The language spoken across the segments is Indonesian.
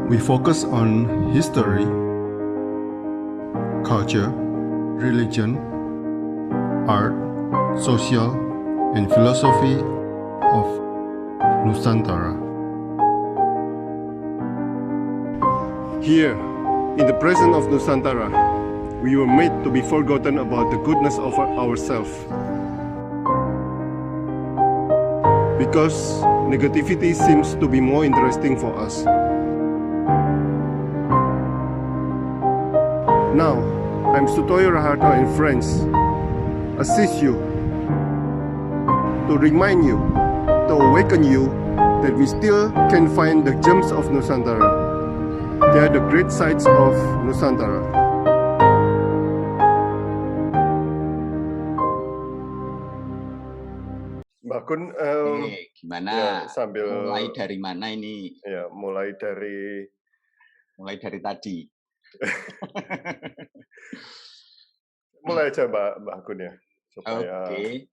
We focus on history, culture, religion, art, social, and philosophy of Nusantara. Here, in the presence of Nusantara, we were made to be forgotten about the goodness of ourselves. Because negativity seems to be more interesting for us. Now, I'm Sutoyo Raharto and friends, assist you, to remind you, to awaken you that we still can find the gems of Nusantara. They are the great sights of Nusantara. Mbak Kun, gimana? ya, sambil mulai dari mana ini? Ya, mulai dari tadi. Mulai aja Mbak Kun ya, supaya Oke.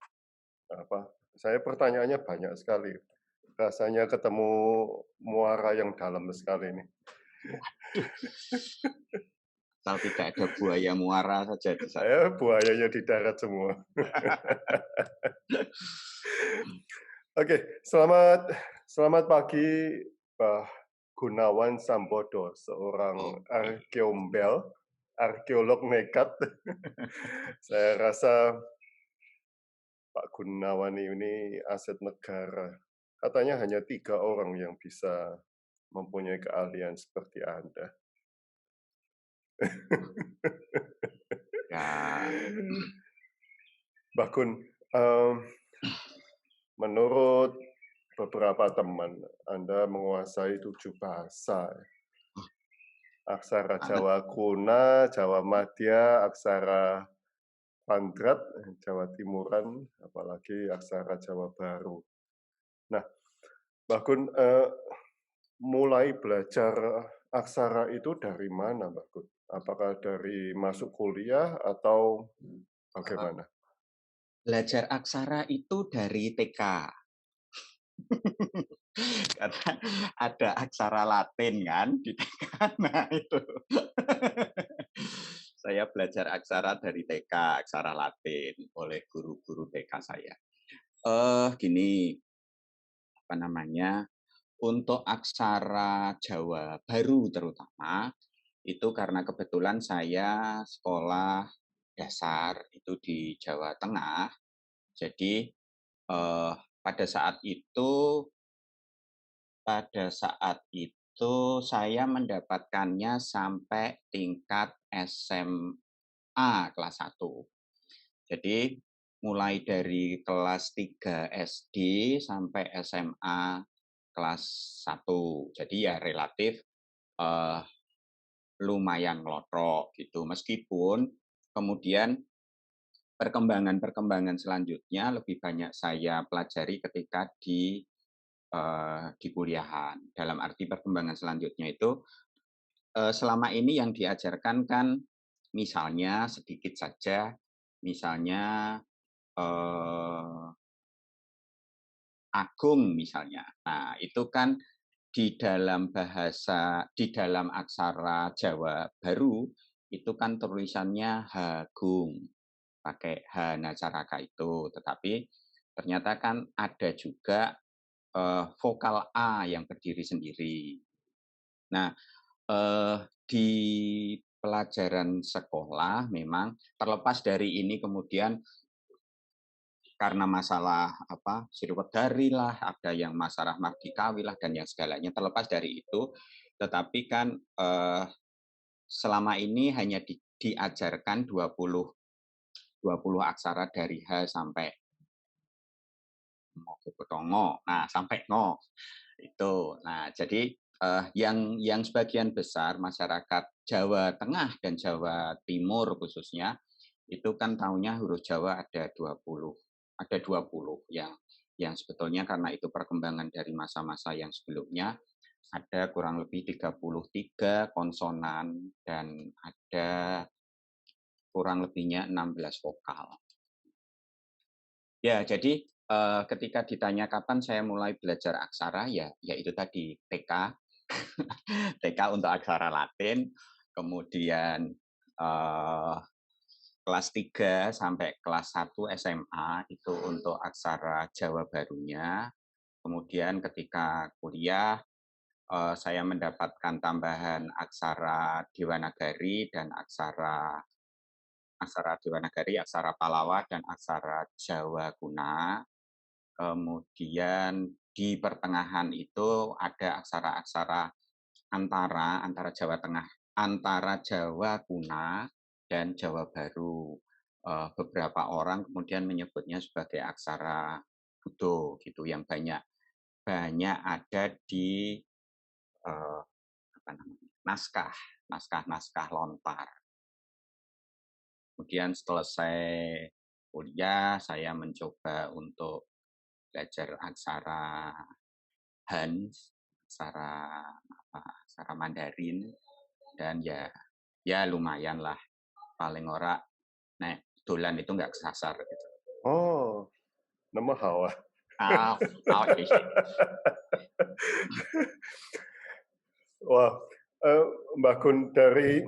saya pertanyaannya banyak sekali. Rasanya ketemu muara yang dalam sekali ini. Asal tidak ada buaya muara saja di sana. Saya buayanya di darat semua. Oke, selamat pagi Pak Gunawan Sampodo, seorang arkeolog nekat. Saya rasa Pak Gunawan ini aset negara. Katanya hanya 3 orang yang bisa mempunyai keahlian seperti Anda. Ya. Mbak Kun, menurut beberapa teman, Anda menguasai 7 bahasa. Aksara Jawa Kuna, Jawa Madya, aksara Pandrat, Jawa Timuran, apalagi aksara Jawa Baru. Nah, Mbak Kun, mulai belajar aksara itu dari mana, Mbak Kun? Apakah dari masuk kuliah atau bagaimana? Belajar aksara itu dari TK. Karena ada aksara Latin kan di TK. Nah itu. Saya belajar aksara dari TK, aksara Latin oleh guru-guru TK saya. Gini, apa namanya? Untuk aksara Jawa Baru terutama, itu karena kebetulan saya sekolah dasar itu di Jawa Tengah. Jadi pada saat itu saya mendapatkannya sampai tingkat SMA kelas 1. Jadi mulai dari kelas 3 SD sampai SMA kelas 1. Jadi ya relatif lumayan ngelotok gitu. Meskipun kemudian perkembangan selanjutnya lebih banyak saya pelajari ketika di kuliahan. Dalam arti perkembangan selanjutnya itu selama ini yang diajarkan kan misalnya sedikit saja, misalnya agung misalnya. Nah, itu kan di dalam aksara Jawa Baru itu kan tulisannya Hagung, pakai Hana Caraka itu. Tetapi ternyata kan ada juga vokal A yang berdiri sendiri. Nah, di pelajaran sekolah memang terlepas dari ini kemudian karena masalah Sriwedari lah, ada yang masalah Margikawi lah dan yang segalanya, terlepas dari itu, tetapi kan selama ini hanya diajarkan 20 aksara dari H sampai Ngo. Nah, sampai Ngo. Itu. Nah, jadi yang sebagian besar masyarakat Jawa Tengah dan Jawa Timur khususnya itu kan tahunya huruf Jawa ada 20 yang sebetulnya karena itu perkembangan dari masa-masa yang sebelumnya ada kurang lebih 33 konsonan dan ada kurang lebihnya 16 vokal. Ya, jadi ketika ditanya kapan saya mulai belajar aksara ya itu tadi TK TK untuk aksara Latin, kemudian kelas 3 sampai kelas 1 SMA itu untuk aksara Jawa barunya. Kemudian ketika kuliah saya mendapatkan tambahan aksara Dewanagari dan aksara Dewanagari, aksara Palawa dan aksara Jawa Kuna. Kemudian di pertengahan itu ada aksara-aksara antara Jawa Tengah, antara Jawa Kuna dan Jawa Baru. Beberapa orang kemudian menyebutnya sebagai aksara Budo gitu yang banyak ada di apa namanya, naskah lontar. Kemudian selesai kuliah saya mencoba untuk belajar aksara Han, aksara Mandarin, dan ya lumayan lah, paling ora nek dolan itu nggak kesasar gitu. Oh, nama Hawa. Oke. Wah, Mbak Gun, dari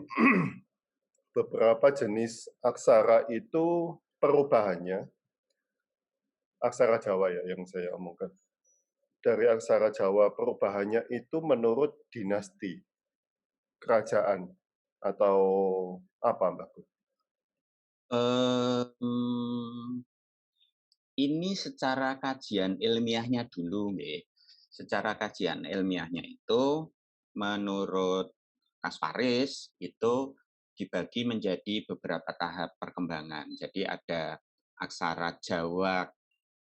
beberapa jenis aksara itu perubahannya, aksara Jawa ya yang saya omongkan. Dari aksara Jawa perubahannya itu menurut dinasti, kerajaan, atau apa Mbak Gun? Ini secara kajian ilmiahnya dulu, nggih. Secara kajian ilmiahnya itu menurut Kasparis itu dibagi menjadi beberapa tahap perkembangan. Jadi ada aksara Jawa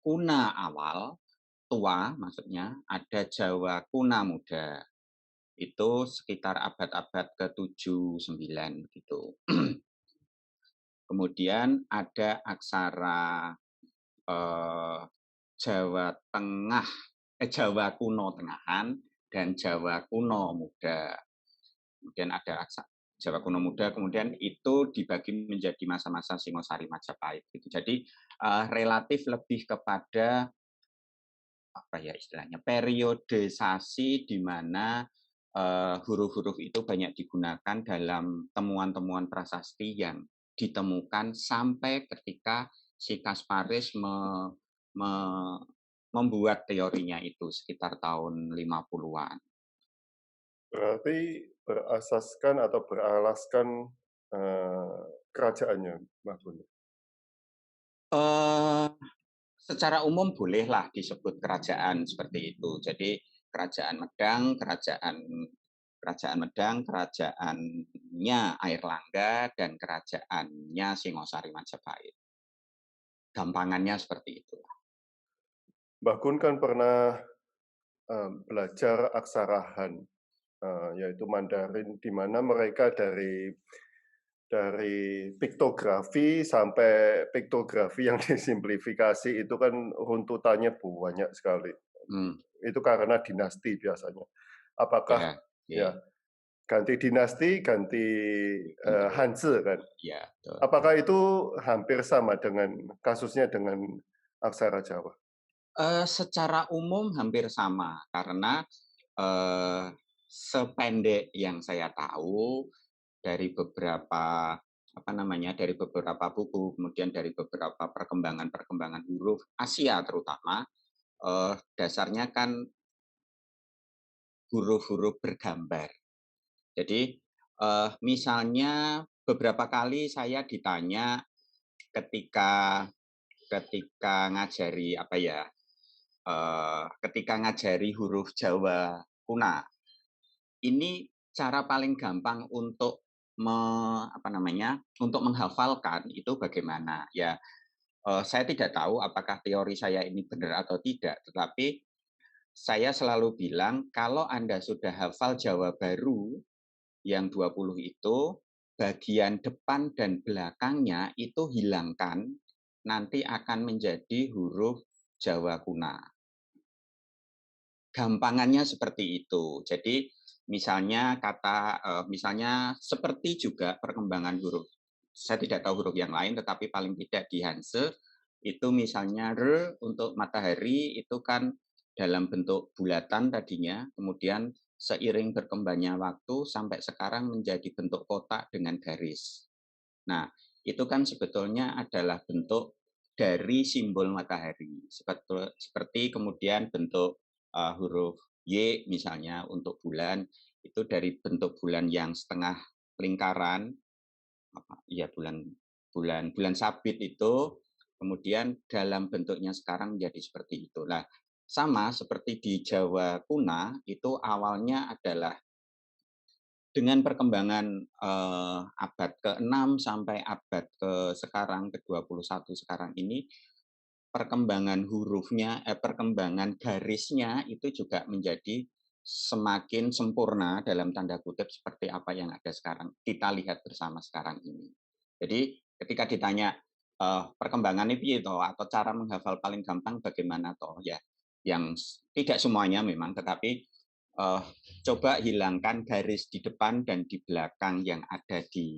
Kuna awal, tua maksudnya, ada Jawa Kuna muda. Itu sekitar abad-abad ke-7, 9 gitu. Kemudian ada aksara Jawa Tengah, Jawa Kuno Tengahan dan Jawa Kuno Muda. Kemudian ada Jawa Kuno Muda, kemudian itu dibagi menjadi masa-masa Singosari Majapahit. Gitu. Jadi relatif lebih kepada apa ya istilahnya periodisasi di mana huruf-huruf itu banyak digunakan dalam temuan-temuan prasasti yang ditemukan sampai ketika si Kasparis membuat teorinya itu sekitar tahun 50-an. Berarti berasaskan atau beralaskan kerajaannya, Mbak Gun? Secara umum bolehlah disebut kerajaan seperti itu. Jadi kerajaan Medang, kerajaannya Airlangga, dan kerajaannya Singosari Majapahit. Gampangannya seperti itu. Mbak Gun kan pernah belajar aksara Han, yaitu Mandarin, di mana mereka dari piktografi sampai piktografi yang disimplifikasi itu kan runtutannya banyak sekali. Itu karena dinasti biasanya. Apakah ya ganti dinasti, ganti Hanzi kan? Ya, betul. Apakah itu hampir sama dengan kasusnya dengan aksara Jawa? Secara umum hampir sama karena sependek yang saya tahu dari beberapa dari beberapa buku, kemudian dari beberapa perkembangan huruf Asia terutama, dasarnya kan huruf-huruf bergambar. Jadi misalnya beberapa kali saya ditanya ketika ngajari ketika ngajari huruf Jawa Kuna, ini cara paling gampang untuk untuk menghafalkan itu bagaimana? Ya, saya tidak tahu apakah teori saya ini benar atau tidak, tetapi saya selalu bilang kalau Anda sudah hafal Jawa Baru yang 20 itu, bagian depan dan belakangnya itu hilangkan, nanti akan menjadi huruf Jawa Kuna. Gampangannya seperti itu. Jadi misalnya misalnya seperti juga perkembangan huruf. Saya tidak tahu huruf yang lain, tetapi paling tidak di Hanse itu misalnya R untuk matahari itu kan dalam bentuk bulatan tadinya, kemudian seiring berkembangnya waktu sampai sekarang menjadi bentuk kotak dengan garis. Nah, itu kan sebetulnya adalah bentuk dari simbol matahari. Seperti kemudian bentuk huruf Y misalnya untuk bulan, itu dari bentuk bulan yang setengah lingkaran, ya bulan bulan bulan sabit itu, kemudian dalam bentuknya sekarang menjadi seperti itu. Nah, sama seperti di Jawa kuna, itu awalnya adalah dengan perkembangan abad ke-6 sampai abad sekarang ke-21 sekarang ini, perkembangan hurufnya, perkembangan garisnya itu juga menjadi semakin sempurna dalam tanda kutip seperti apa yang ada sekarang. Kita lihat bersama sekarang ini. Jadi ketika ditanya perkembangannya piye toh atau cara menghafal paling gampang bagaimana toh ya, yang tidak semuanya memang, tetapi eh, coba hilangkan garis di depan dan di belakang yang ada di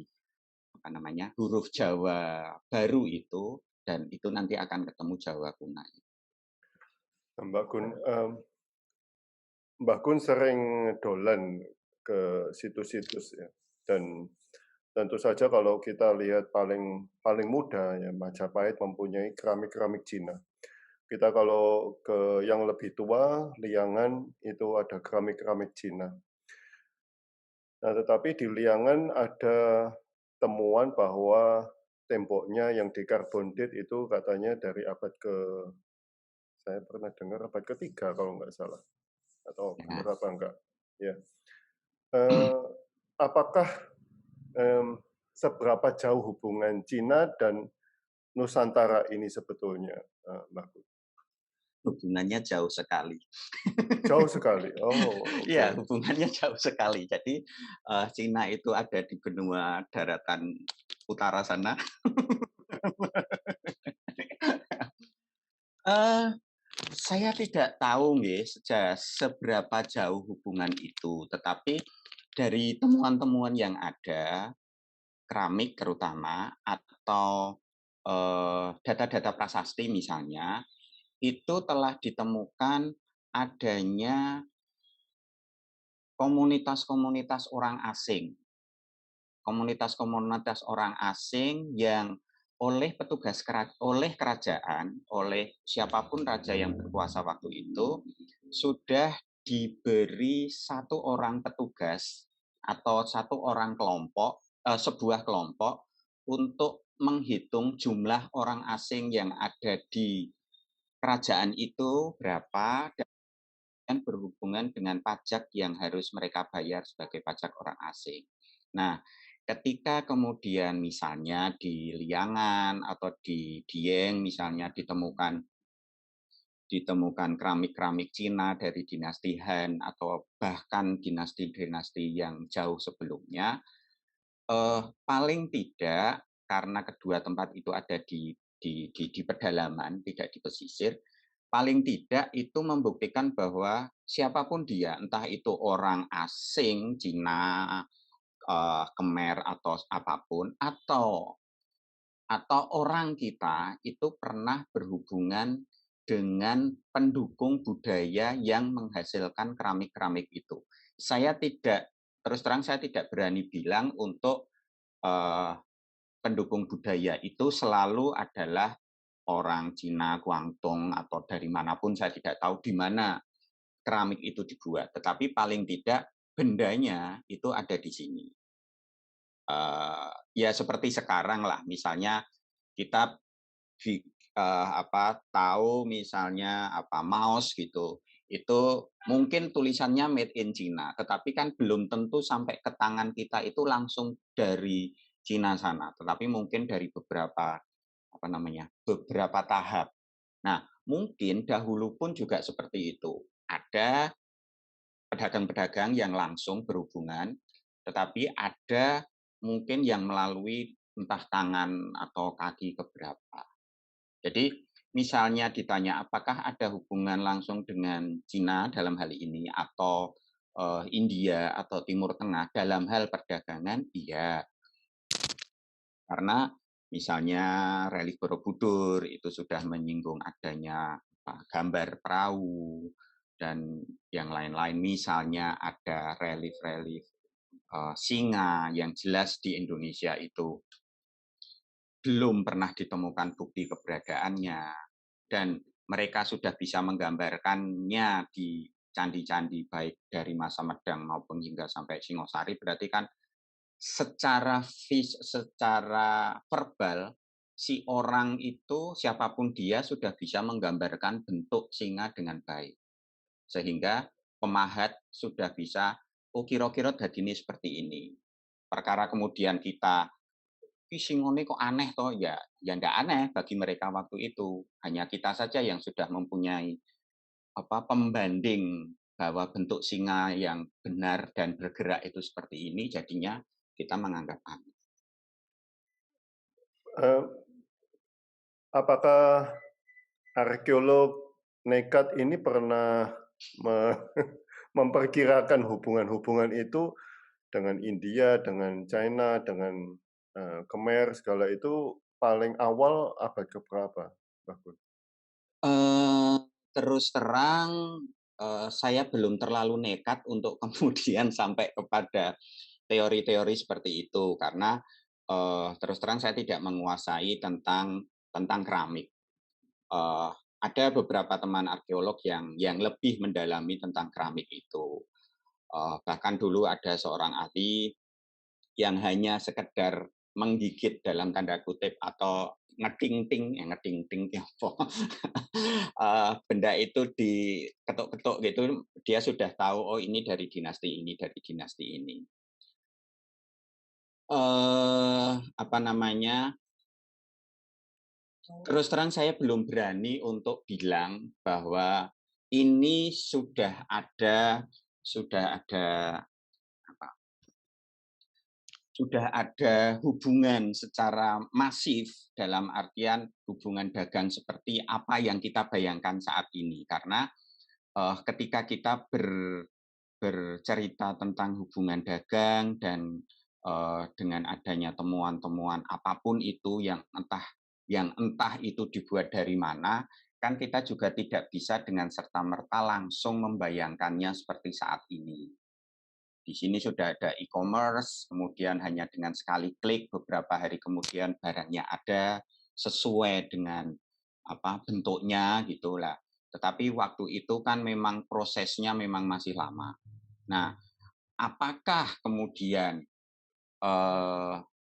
apa namanya huruf Jawa baru itu, dan itu nanti akan ketemu Jawa kuna. Mbak Gun, Mbak Gun sering dolan ke situs-situs ya, dan tentu saja kalau kita lihat paling muda ya, Majapahit mempunyai keramik-keramik Cina. Kita kalau ke yang lebih tua, Liangan itu ada keramik-keramik Cina. Nah, tetapi di Liangan ada temuan bahwa temboknya yang dikarbondit itu katanya dari saya pernah dengar abad ketiga kalau nggak salah, atau Ya. benar apa enggak. Ya. Apakah seberapa jauh hubungan Cina dan Nusantara ini sebetulnya, Mbak Gun? Hubungannya jauh sekali. Jauh sekali. Oh, Iya, oke. hubungannya jauh sekali. Jadi Cina itu ada di benua daratan utara sana. Eh, saya tidak tahu nih seberapa jauh hubungan itu, tetapi dari temuan-temuan yang ada, keramik terutama, atau data-data prasasti misalnya, itu telah ditemukan adanya komunitas-komunitas orang asing. Komunitas-komunitas orang asing yang oleh oleh kerajaan, oleh siapapun raja yang berkuasa waktu itu, sudah diberi satu orang petugas atau satu orang kelompok, sebuah kelompok untuk menghitung jumlah orang asing yang ada di kerajaan itu berapa, dan berhubungan dengan pajak yang harus mereka bayar sebagai pajak orang asing. Nah, ketika kemudian misalnya di Liangan atau di Dieng misalnya ditemukan keramik-keramik Cina dari dinasti Han atau bahkan dinasti-dinasti yang jauh sebelumnya, paling tidak karena kedua tempat itu ada di pedalaman, tidak di pesisir, paling tidak itu membuktikan bahwa siapapun dia, entah itu orang asing, Cina, Khmer atau apapun, atau orang kita itu pernah berhubungan dengan pendukung budaya yang menghasilkan keramik-keramik itu. Terus terang saya tidak berani bilang untuk pendukung budaya itu selalu adalah orang Cina, Guangdong, atau dari manapun, saya tidak tahu di mana keramik itu dibuat. Tetapi paling tidak bendanya itu ada di sini. Ya seperti sekarang lah, misalnya kita tahu misalnya mouse gitu, itu mungkin tulisannya made in China, tetapi kan belum tentu sampai ke tangan kita itu langsung dari Cina sana, tetapi mungkin dari beberapa tahap. Nah, mungkin dahulu pun juga seperti itu. Ada pedagang-pedagang yang langsung berhubungan, tetapi ada mungkin yang melalui entah tangan atau kaki keberapa. Jadi misalnya ditanya apakah ada hubungan langsung dengan Cina dalam hal ini atau India atau Timur Tengah dalam hal perdagangan, iya. Karena misalnya religi Borobudur itu sudah menyinggung adanya gambar perahu dan yang lain-lain. Misalnya ada relief-relief singa yang jelas di Indonesia itu belum pernah ditemukan bukti keberadaannya, dan mereka sudah bisa menggambarkannya di candi-candi baik dari masa Medang maupun hingga sampai Singosari. Berarti kan secara verbal si orang itu siapapun dia sudah bisa menggambarkan bentuk singa dengan baik, sehingga pemahat sudah bisa, oh kira-kira dadine seperti ini. Perkara kemudian kita singone kok aneh toh, ya nggak aneh bagi mereka waktu itu, hanya kita saja yang sudah mempunyai pembanding bahwa bentuk singa yang benar dan bergerak itu seperti ini, jadinya kita menganggap aneh. Eh, apakah arkeolog nekat ini pernah memperkirakan hubungan-hubungan itu dengan India, dengan China, dengan Khmer segala itu paling awal abad keberapa, Mbak Gun? Terus terang saya belum terlalu nekat untuk kemudian sampai kepada teori-teori seperti itu, karena terus terang saya tidak menguasai tentang keramik. Ada beberapa teman arkeolog yang lebih mendalami tentang keramik itu. Bahkan dulu ada seorang ahli yang hanya sekedar menggigit dalam tanda kutip atau ngeding-ting, benda itu diketuk-ketuk gitu, dia sudah tahu, oh ini dari dinasti ini, dari dinasti ini. Apa namanya? Terus terang saya belum berani untuk bilang bahwa ini sudah ada hubungan secara masif, dalam artian hubungan dagang seperti apa yang kita bayangkan saat ini. Karena ketika kita bercerita tentang hubungan dagang dan dengan adanya temuan-temuan apapun itu yang entah itu dibuat dari mana, kan kita juga tidak bisa dengan serta-merta langsung membayangkannya seperti saat ini. Di sini sudah ada e-commerce, kemudian hanya dengan sekali klik beberapa hari kemudian barangnya ada sesuai dengan bentuknya gitulah. Tetapi waktu itu kan memang prosesnya memang masih lama. Nah, apakah kemudian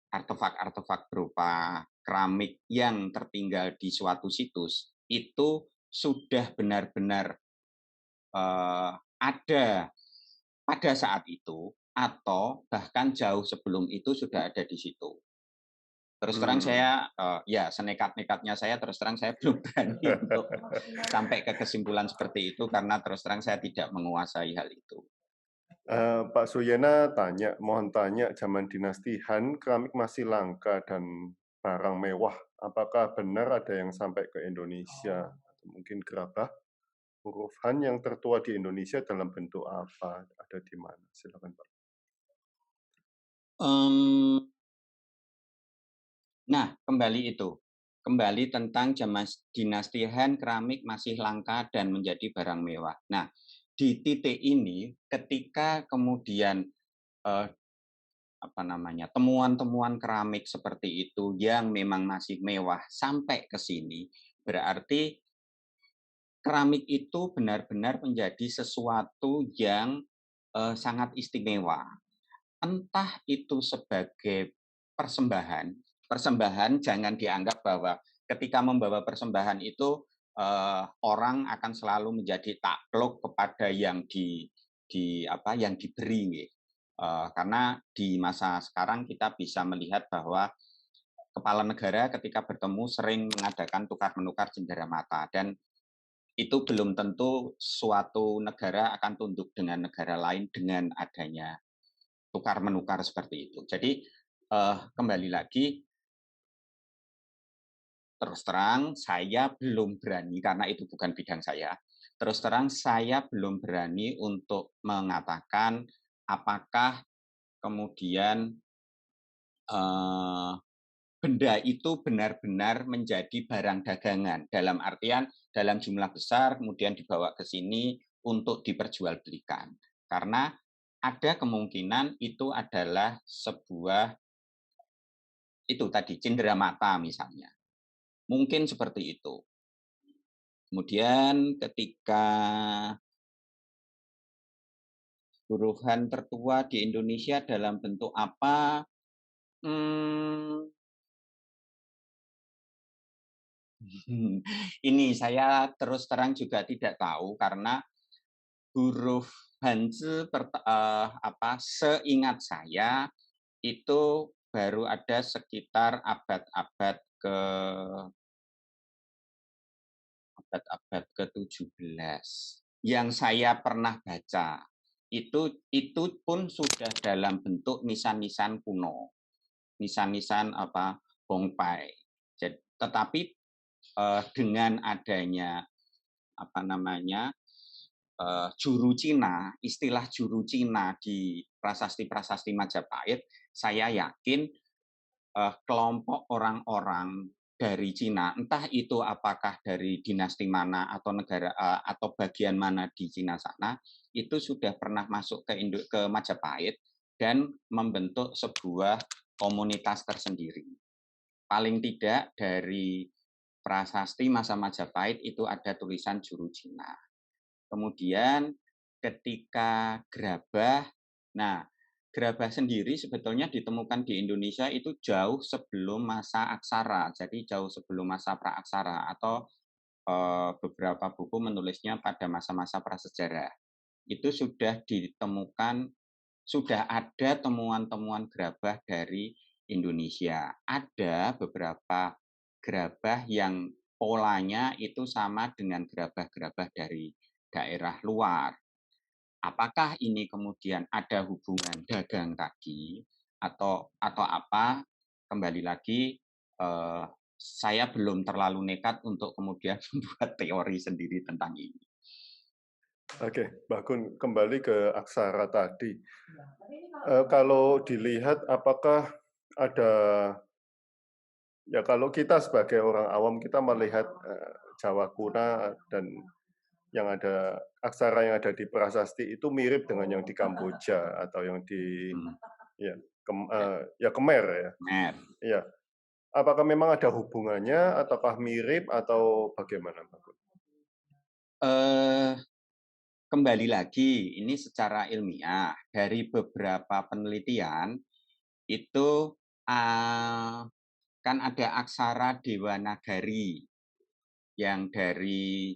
artefak-artefak berupa keramik yang tertinggal di suatu situs itu sudah benar-benar ada pada saat itu, atau bahkan jauh sebelum itu sudah ada di situ. Terus terang saya, ya senekat-nekatnya saya, terus terang saya belum berani untuk sampai ke kesimpulan seperti itu, karena terus terang saya tidak menguasai hal itu. Pak Suyena mohon tanya, zaman dinasti Han, keramik masih langka dan barang mewah. Apakah benar ada yang sampai ke Indonesia? Atau mungkin gerabah huruf Han yang tertua di Indonesia dalam bentuk apa? Ada di mana? Silakan Pak. Nah, kembali tentang zaman dinasti Han, keramik masih langka dan menjadi barang mewah. Nah, di titik ini, ketika kemudian temuan-temuan keramik seperti itu yang memang masih mewah sampai ke sini, berarti keramik itu benar-benar menjadi sesuatu yang sangat istimewa. Entah itu sebagai persembahan jangan dianggap bahwa ketika membawa persembahan itu orang akan selalu menjadi takluk kepada yang yang diberi. Karena di masa sekarang kita bisa melihat bahwa kepala negara ketika bertemu sering mengadakan tukar-menukar cenderamata, dan itu belum tentu suatu negara akan tunduk dengan negara lain dengan adanya tukar-menukar seperti itu. Jadi kembali lagi, terus terang saya belum berani, karena itu bukan bidang saya, terus terang saya belum berani untuk mengatakan apakah kemudian benda itu benar-benar menjadi barang dagangan, dalam artian dalam jumlah besar kemudian dibawa ke sini untuk diperjualbelikan. Karena ada kemungkinan itu adalah sebuah itu tadi cenderamata misalnya. Mungkin seperti itu. Kemudian ketika huruf-han tertua di Indonesia dalam bentuk apa? Ini saya terus terang juga tidak tahu karena huruf Hanzi seingat saya itu baru ada sekitar abad-abad ke-17 yang saya pernah baca. Itu pun sudah dalam bentuk nisan-nisan kuno. Nisan-nisan Bongpai. Tetapi dengan adanya juru Cina, istilah juru Cina di prasasti-prasasti Majapahit, saya yakin kelompok orang-orang dari Cina, entah itu apakah dari dinasti mana atau negara atau bagian mana di Cina sana, itu sudah pernah masuk ke Majapahit dan membentuk sebuah komunitas tersendiri. Paling tidak dari prasasti masa Majapahit itu ada tulisan juru Cina. Kemudian ketika gerabah, nah gerabah sendiri sebetulnya ditemukan di Indonesia itu jauh sebelum masa aksara, jadi jauh sebelum masa praaksara atau beberapa buku menulisnya pada masa-masa prasejarah. Itu sudah ditemukan, sudah ada temuan-temuan gerabah dari Indonesia. Ada beberapa gerabah yang polanya itu sama dengan gerabah-gerabah dari daerah luar. Apakah ini kemudian ada hubungan dagang tadi atau apa? Kembali lagi, saya belum terlalu nekat untuk kemudian membuat teori sendiri tentang ini. Oke, Mbak Gun, kembali ke aksara tadi. Kalau dilihat, apakah ada, ya kalau kita sebagai orang awam, kita melihat Jawa kuna dan yang ada aksara yang ada di prasasti itu mirip dengan yang di Kamboja atau yang di Khmer ya. Khmer. Ya. Apakah memang ada hubungannya ataukah mirip atau bagaimana, Pak? Kembali lagi, ini secara ilmiah dari beberapa penelitian itu kan ada aksara Dewanagari yang dari,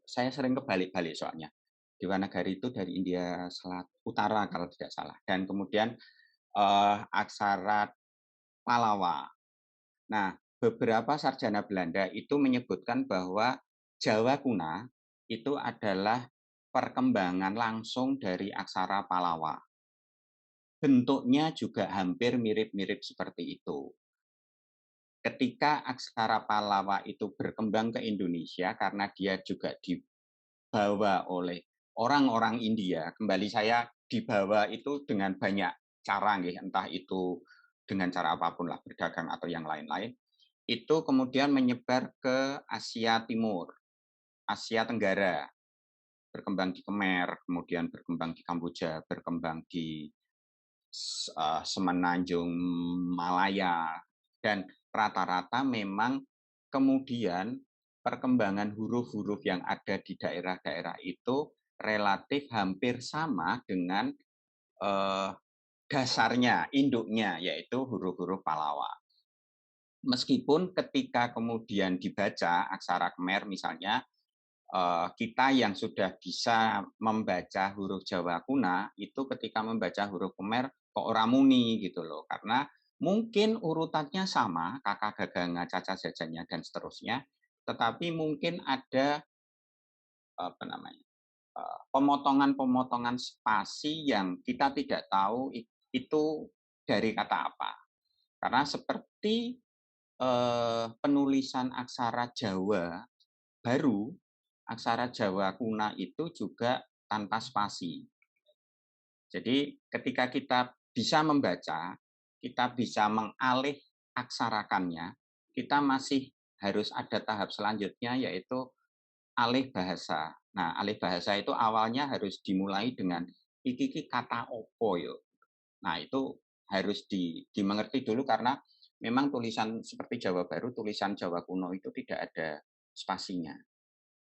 saya sering kebalik-balik soalnya. Dewanagari itu dari India Utara kalau tidak salah. Dan kemudian aksara Palawa. Nah, beberapa sarjana Belanda itu menyebutkan bahwa Jawa kuna itu adalah perkembangan langsung dari aksara Palawa. Bentuknya juga hampir mirip-mirip seperti itu. Ketika aksara Palawa itu berkembang ke Indonesia karena dia juga dibawa oleh orang-orang India, kembali saya dibawa itu dengan banyak cara, entah itu dengan cara apapun lah, berdagang atau yang lain-lain, itu kemudian menyebar ke Asia Timur, Asia Tenggara, berkembang di Khmer, kemudian berkembang di Kamboja, berkembang di Semenanjung Malaya, dan rata-rata memang kemudian perkembangan huruf-huruf yang ada di daerah-daerah itu relatif hampir sama dengan dasarnya, induknya, yaitu huruf-huruf Palawa. Meskipun ketika kemudian dibaca aksara Khmer misalnya, kita yang sudah bisa membaca huruf Jawa kuna, itu ketika membaca huruf Khmer kok ora muni gitu loh, karena mungkin urutannya sama, kakak gaganga, caca jajanya, dan seterusnya, tetapi mungkin ada pemotongan-pemotongan spasi yang kita tidak tahu itu dari kata apa. Karena seperti penulisan aksara Jawa baru, aksara Jawa kuna itu juga tanpa spasi. Jadi ketika kita bisa membaca, kita bisa mengalih aksarakannya, kita masih harus ada tahap selanjutnya, yaitu alih bahasa. Nah, alih bahasa itu awalnya harus dimulai dengan iki kata opo yo. Nah, itu harus dimengerti dulu karena memang tulisan seperti Jawa Baru, tulisan Jawa kuno itu tidak ada spasinya.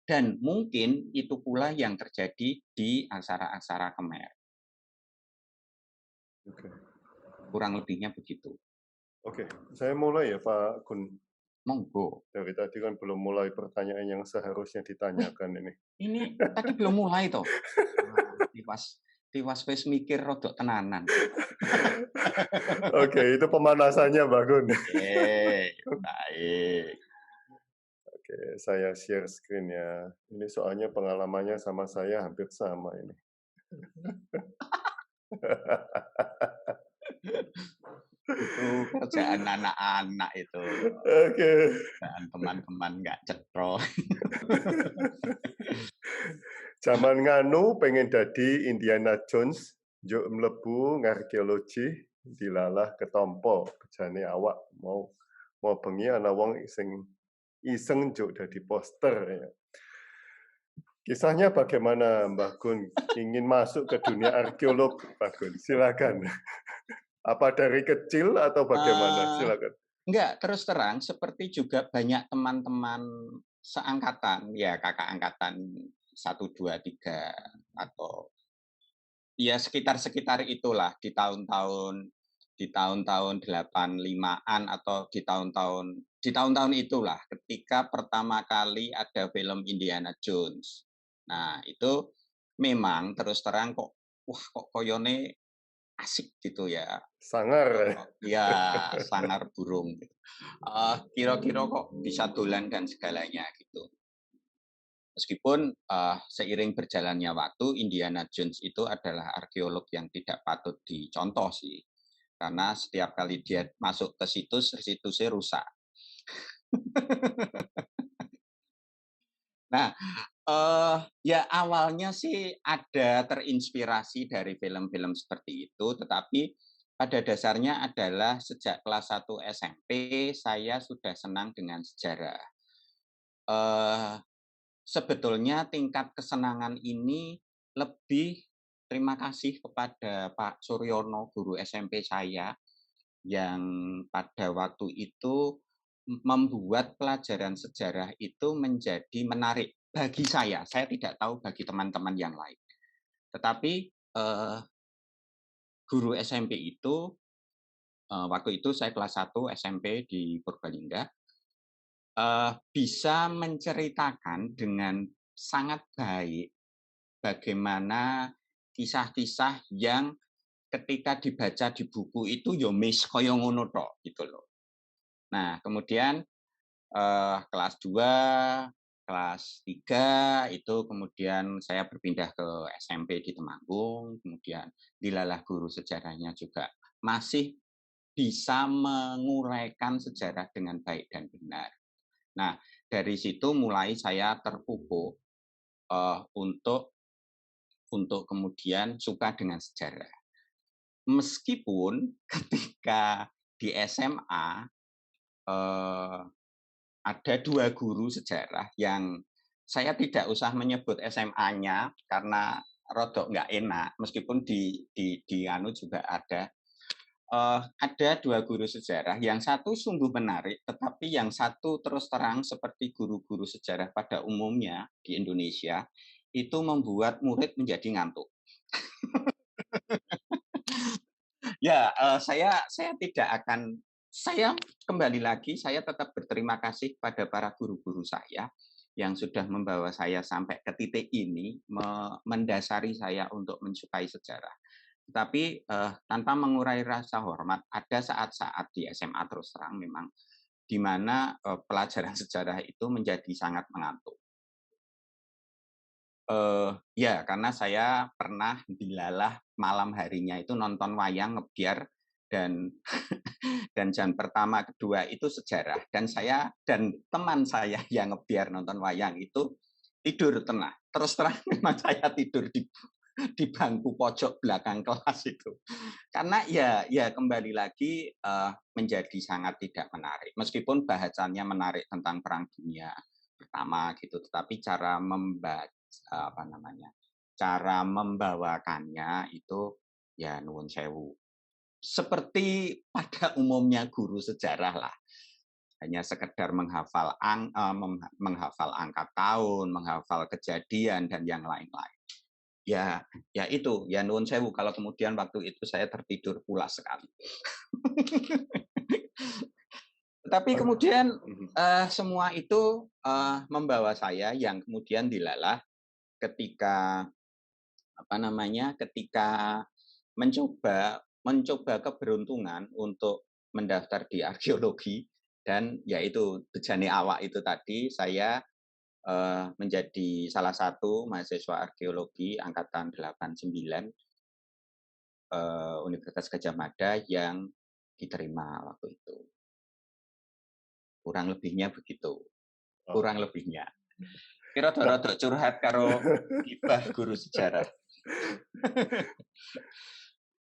Dan mungkin itu pula yang terjadi di aksara-aksara Khmer. Oke. Kurang lebihnya begitu. Oke, saya mulai ya Pak Gun. Monggo. Dari tadi kan belum mulai pertanyaan yang seharusnya ditanyakan ini. Ini tadi belum mulai toh. Tiwas wis mikir rodok tenanan. Oke, itu pemanasannya Pak Gun. Baik. Oke, saya share screen ya. Ini soalnya pengalamannya sama saya hampir sama ini. Itu kerjaan anak-anak itu. Oke. Dan teman-teman nggak cetrok. Zaman nganu pengen dadi Indiana Jones, njuk mlebu ngarkeologi dilalah ketompo bejane awak mau bengi ana wong sing iseng njuk dadi poster ya. Kisahnya bagaimana Mbah Gun ingin masuk ke dunia arkeolog, Pak Gun? Silakan. Apa dari kecil atau bagaimana? Silakan. Enggak, terus terang seperti juga banyak teman-teman seangkatan, ya kakak angkatan 1, 2, 3 atau ya sekitar-sekitar itulah di tahun-tahun 85-an atau di tahun-tahun itulah ketika pertama kali ada film Indiana Jones. Nah, itu memang terus terang kok koyone asik gitu ya. Sangar. Ya, sangar burung. Kira-kira kok bisa dolan dan segalanya gitu. Meskipun seiring berjalannya waktu, Indiana Jones itu adalah arkeolog yang tidak patut dicontoh sih. Karena setiap kali dia masuk ke situsnya rusak. Nah, ya awalnya sih ada terinspirasi dari film-film seperti itu, tetapi pada dasarnya adalah sejak kelas 1 SMP saya sudah senang dengan sejarah. Sebetulnya tingkat kesenangan ini lebih terima kasih kepada Pak Suryono, guru SMP saya, yang pada waktu itu membuat pelajaran sejarah itu menjadi menarik bagi saya. Saya tidak tahu bagi teman-teman yang lain. Tetapi guru SMP itu, waktu itu saya kelas 1 SMP di Purbalingga, bisa menceritakan dengan sangat baik bagaimana kisah-kisah yang ketika dibaca di buku itu yo mis kaya ngono tok gitu loh. Nah, kemudian kelas 2, kelas 3 itu kemudian saya berpindah ke SMP di Temanggung, kemudian dilalah guru sejarahnya juga masih bisa menguraikan sejarah dengan baik dan benar. Nah, dari situ mulai saya terpupuk untuk kemudian suka dengan sejarah. Meskipun ketika di SMA ada 2 guru sejarah yang saya tidak usah menyebut SMA-nya karena rodok nggak enak, meskipun di anu juga ada. Ada 2 guru sejarah, yang satu sungguh menarik, tetapi yang satu terus terang seperti guru-guru sejarah pada umumnya di Indonesia, itu membuat murid menjadi ngantuk. Ya, saya tidak akan, saya kembali lagi, saya tetap berterima kasih pada para guru-guru saya yang sudah membawa saya sampai ke titik ini, mendasari saya untuk mensukai sejarah. Tetapi tanpa mengurai rasa hormat, ada saat-saat di SMA terus terang memang di mana pelajaran sejarah itu menjadi sangat mengantuk. Ya, karena saya pernah dilalah malam harinya itu nonton wayang ngebiar dan dan jam pertama, kedua itu sejarah, dan saya dan teman saya yang ngebiar nonton wayang itu tidur tenang. Terus terang memang saya tidur di bangku pojok belakang kelas itu. Karena ya kembali lagi menjadi sangat tidak menarik. Meskipun bahasannya menarik tentang Perang Dunia, pertama gitu, tetapi cara apa namanya, cara membawakannya itu ya nuwun sewu. Seperti pada umumnya guru sejarah lah, hanya sekedar menghafal angka tahun, menghafal kejadian dan yang lain-lain. Ya, ya itu, ya nuwun sewu kalau kemudian waktu itu saya tertidur pulas sekali. Tetapi kemudian semua itu membawa saya yang kemudian dilalah ketika apa namanya, ketika mencoba keberuntungan untuk mendaftar di arkeologi dan yaitu bejane awak itu tadi saya menjadi salah satu mahasiswa arkeologi angkatan 89 Universitas Gadjah Mada yang diterima waktu itu. Kurang lebihnya begitu. Kurang lebihnya. Kira rada curhat karo gibah guru sejarah.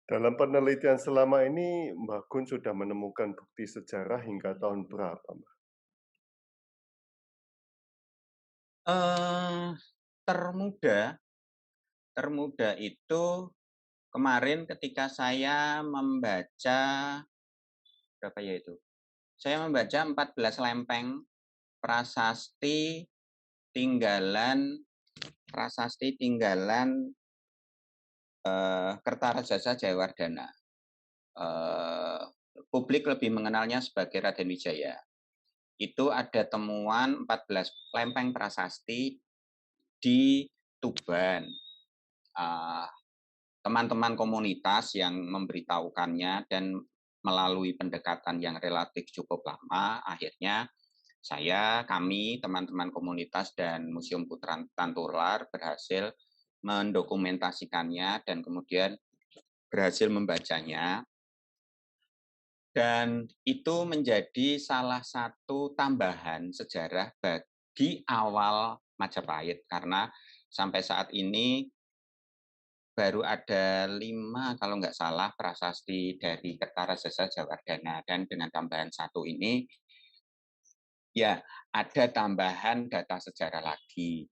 Dalam penelitian selama ini, Mbah Gun sudah menemukan bukti sejarah hingga tahun berapa, Mbah? Termuda itu kemarin ketika saya membaca berapa ya itu? Saya membaca 14 lempeng prasasti tinggalan Kertajasa Jayawardana. Publik lebih mengenalnya sebagai Raden Wijaya. Itu ada temuan 14 lempeng prasasti di Tuban. Teman-teman komunitas yang memberitahukannya dan melalui pendekatan yang relatif cukup lama, akhirnya kami, teman-teman komunitas dan Museum Putra Tantular berhasil mendokumentasikannya dan kemudian berhasil membacanya. Dan itu menjadi salah satu tambahan sejarah bagi awal Majapahit, karena sampai saat ini baru ada 5 kalau nggak salah prasasti dari Kertajasa Jayawardana, dan dengan tambahan 1 ini ya ada tambahan data sejarah lagi.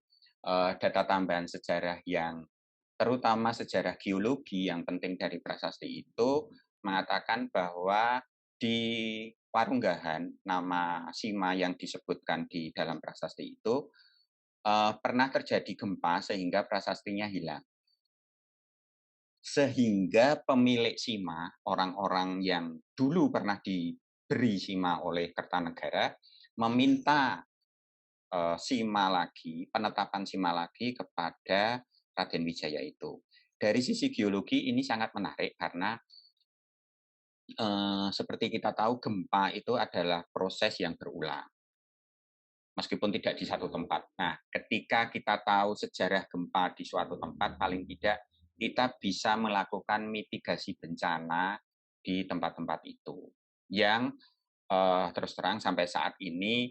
Data tambahan sejarah yang terutama sejarah geologi yang penting dari prasasti itu mengatakan bahwa di Warunggahan, nama Sima yang disebutkan di dalam prasasti itu pernah terjadi gempa sehingga prasastinya hilang. Sehingga pemilik Sima, orang-orang yang dulu pernah diberi Sima oleh Kertanegara, meminta penetapan Sima lagi kepada Raden Wijaya itu. Dari sisi geologi ini sangat menarik karena seperti kita tahu gempa itu adalah proses yang berulang. Meskipun tidak di satu tempat. Nah, ketika kita tahu sejarah gempa di suatu tempat, paling tidak kita bisa melakukan mitigasi bencana di tempat-tempat itu. Yang terus terang sampai saat ini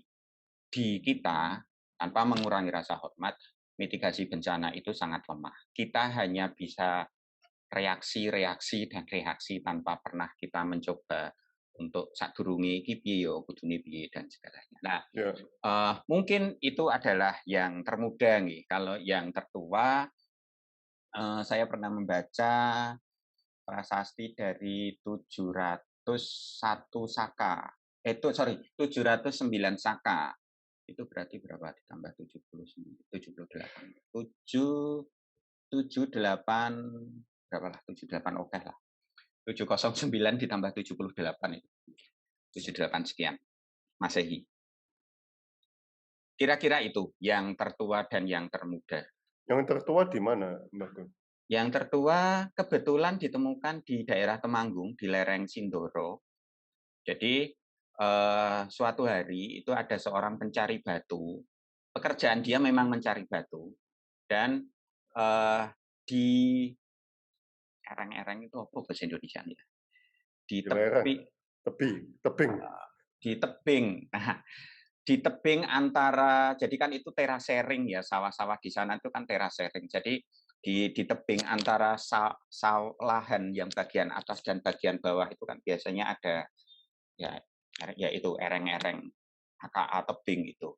di kita, tanpa mengurangi rasa hormat, mitigasi bencana itu sangat lemah. Kita hanya bisa reaksi tanpa pernah kita mencoba untuk sadurunge iki piye ya kudune piye dan segalanya. Nah, mungkin itu adalah yang termuda nih. Kalau yang tertua saya pernah membaca prasasti dari 701 Saka. 709 Saka. Itu berarti berapa ditambah 78. 78 berapa lah? 78 oke lah. 709 ditambah 78 itu. 78 sekian Masehi. Kira-kira itu yang tertua dan yang termuda. Yang tertua di mana, Mbah Gun? Yang tertua kebetulan ditemukan di daerah Temanggung, di lereng Sindoro. Jadi suatu hari itu ada seorang pencari batu. Pekerjaan dia memang mencari batu. Dan di ereng-ereng itu apa bahasa Indonesia ya? Di tebing. Di tebing. Nah, di tebing antara, jadi kan itu terasering ya, sawah-sawah di sana itu kan terasering. Jadi di tebing antara lahan yang bagian atas dan bagian bawah itu kan biasanya ada ya itu ereng-ereng, aka tebing itu.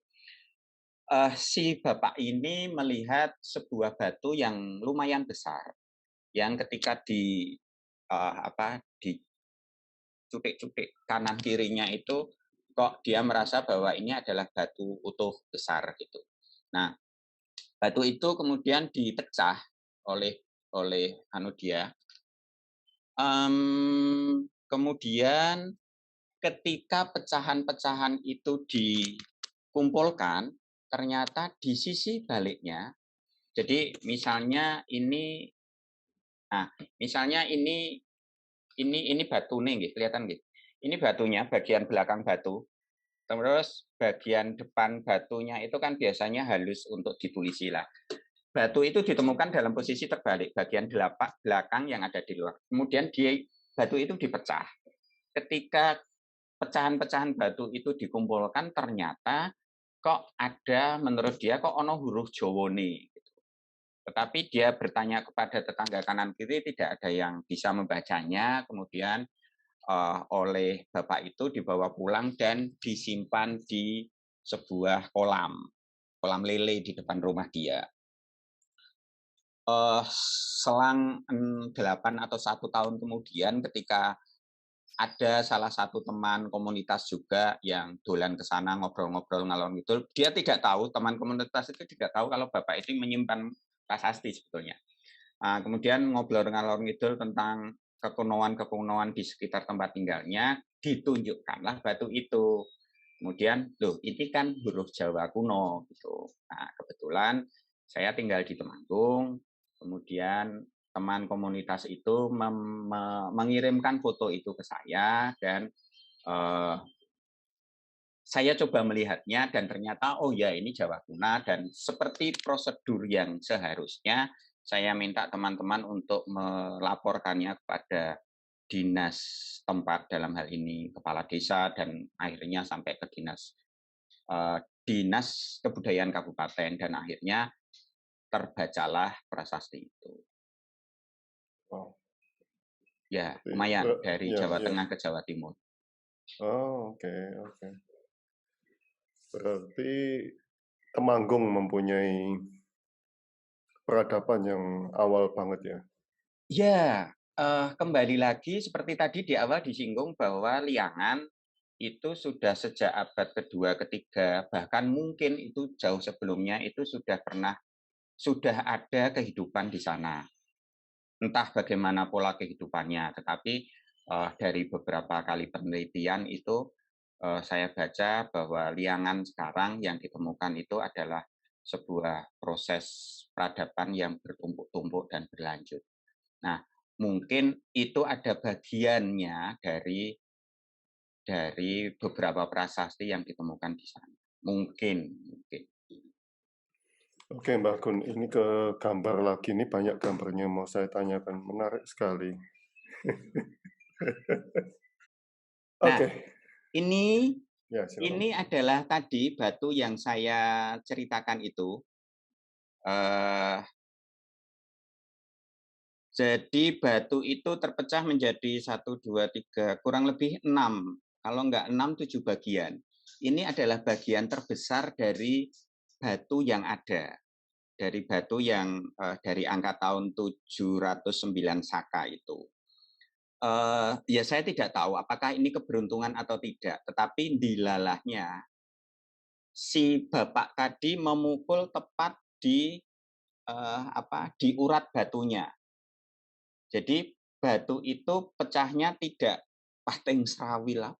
Si bapak ini melihat sebuah batu yang lumayan besar, yang ketika dicutik-cutik kanan kirinya itu, kok dia merasa bahwa ini adalah batu utuh besar gitu. Nah, batu itu kemudian dipecah oleh dia. Kemudian ketika pecahan-pecahan itu dikumpulkan, ternyata di sisi baliknya, jadi misalnya ini batu nih, nggih, kelihatan nggih. Ini batunya, bagian belakang batu. Terus bagian depan batunya itu kan biasanya halus untuk ditulisi lah. Batu itu ditemukan dalam posisi terbalik, bagian belakang yang ada di luar. Kemudian batu itu dipecah. Ketika pecahan-pecahan batu itu dikumpulkan, ternyata kok ada, menurut dia kok ono huruf Jawa nih. Tetapi dia bertanya kepada tetangga kanan kiri, tidak ada yang bisa membacanya. Kemudian oleh bapak itu dibawa pulang dan disimpan di sebuah kolam lele di depan rumah dia. Selang 8 atau 1 tahun kemudian, ketika ada salah satu teman komunitas juga yang dolan ke sana ngobrol-ngobrol ngalor ngidul, dia tidak tahu, teman komunitas itu tidak tahu kalau bapak itu menyimpan prasasti sebetulnya. Kemudian ngobrol ngalor ngidul tentang kekunoan-kekunoan di sekitar tempat tinggalnya, ditunjukkanlah batu itu. Kemudian, loh ini kan huruf Jawa kuno gitu. Nah, kebetulan saya tinggal di Temanggung, kemudian teman komunitas itu mengirimkan foto itu ke saya, dan saya coba melihatnya, dan ternyata oh ya ini Jawa Kuna, dan seperti prosedur yang seharusnya saya minta teman-teman untuk melaporkannya kepada dinas tempat, dalam hal ini kepala desa, dan akhirnya sampai ke dinas kebudayaan kabupaten, dan akhirnya terbacalah prasasti itu. Wow. Ya, lumayan dari Ya, Jawa ya. Tengah ke Jawa Timur. Oh, oke. Berarti Temanggung mempunyai peradaban yang awal banget ya? Ya, kembali lagi seperti tadi di awal disinggung bahwa Liangan itu sudah sejak abad kedua, ketiga, bahkan mungkin itu jauh sebelumnya itu sudah ada kehidupan di sana. Entah bagaimana pola kehidupannya, tetapi dari beberapa kali penelitian itu saya baca bahwa Liangan sekarang yang ditemukan itu adalah sebuah proses peradaban yang bertumpuk-tumpuk dan berlanjut. Nah, mungkin itu ada bagiannya dari beberapa prasasti yang ditemukan di sana. Mungkin. Oke, Mbak Gun, ini ke gambar lagi. Ini banyak gambarnya mau saya tanyakan. Menarik sekali. Oke. Ini Ya, silakan. ini adalah tadi batu yang saya ceritakan itu. Jadi batu itu terpecah menjadi 1, 2, 3, kurang lebih 6. Kalau enggak 6, 7 bagian. Ini adalah bagian terbesar dari batu yang ada. Dari batu yang dari angka tahun 709 Saka itu. Ya saya tidak tahu apakah ini keberuntungan atau tidak, tetapi dilalahnya si bapak tadi memukul tepat di di urat batunya. Jadi batu itu pecahnya tidak pateng serawil,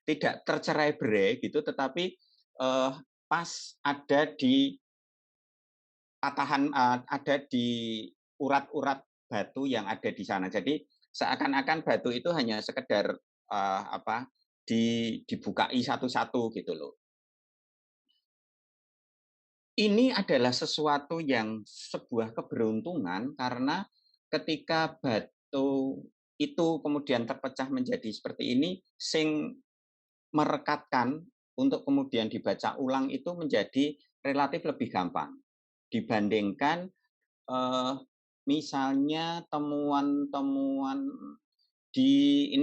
tidak tercerai-berai gitu, tetapi pas ada di patahan, ada di urat-urat batu yang ada di sana. Jadi seakan-akan batu itu hanya sekedar dibukai satu-satu gitu loh. Ini adalah sesuatu yang sebuah keberuntungan, karena ketika batu itu kemudian terpecah menjadi seperti ini, sing merekatkan untuk kemudian dibaca ulang itu menjadi relatif lebih gampang dibandingkan misalnya temuan-temuan di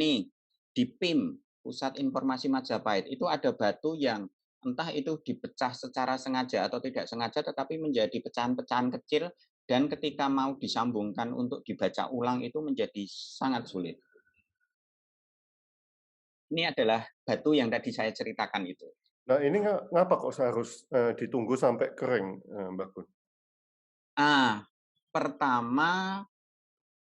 PIM, Pusat Informasi Majapahit, itu ada batu yang entah itu dipecah secara sengaja atau tidak sengaja, tetapi menjadi pecahan-pecahan kecil dan ketika mau disambungkan untuk dibaca ulang itu menjadi sangat sulit. Ini adalah batu yang tadi saya ceritakan itu. Nah, ini ngapa kok harus ditunggu sampai kering, Mbak Gun? Pertama,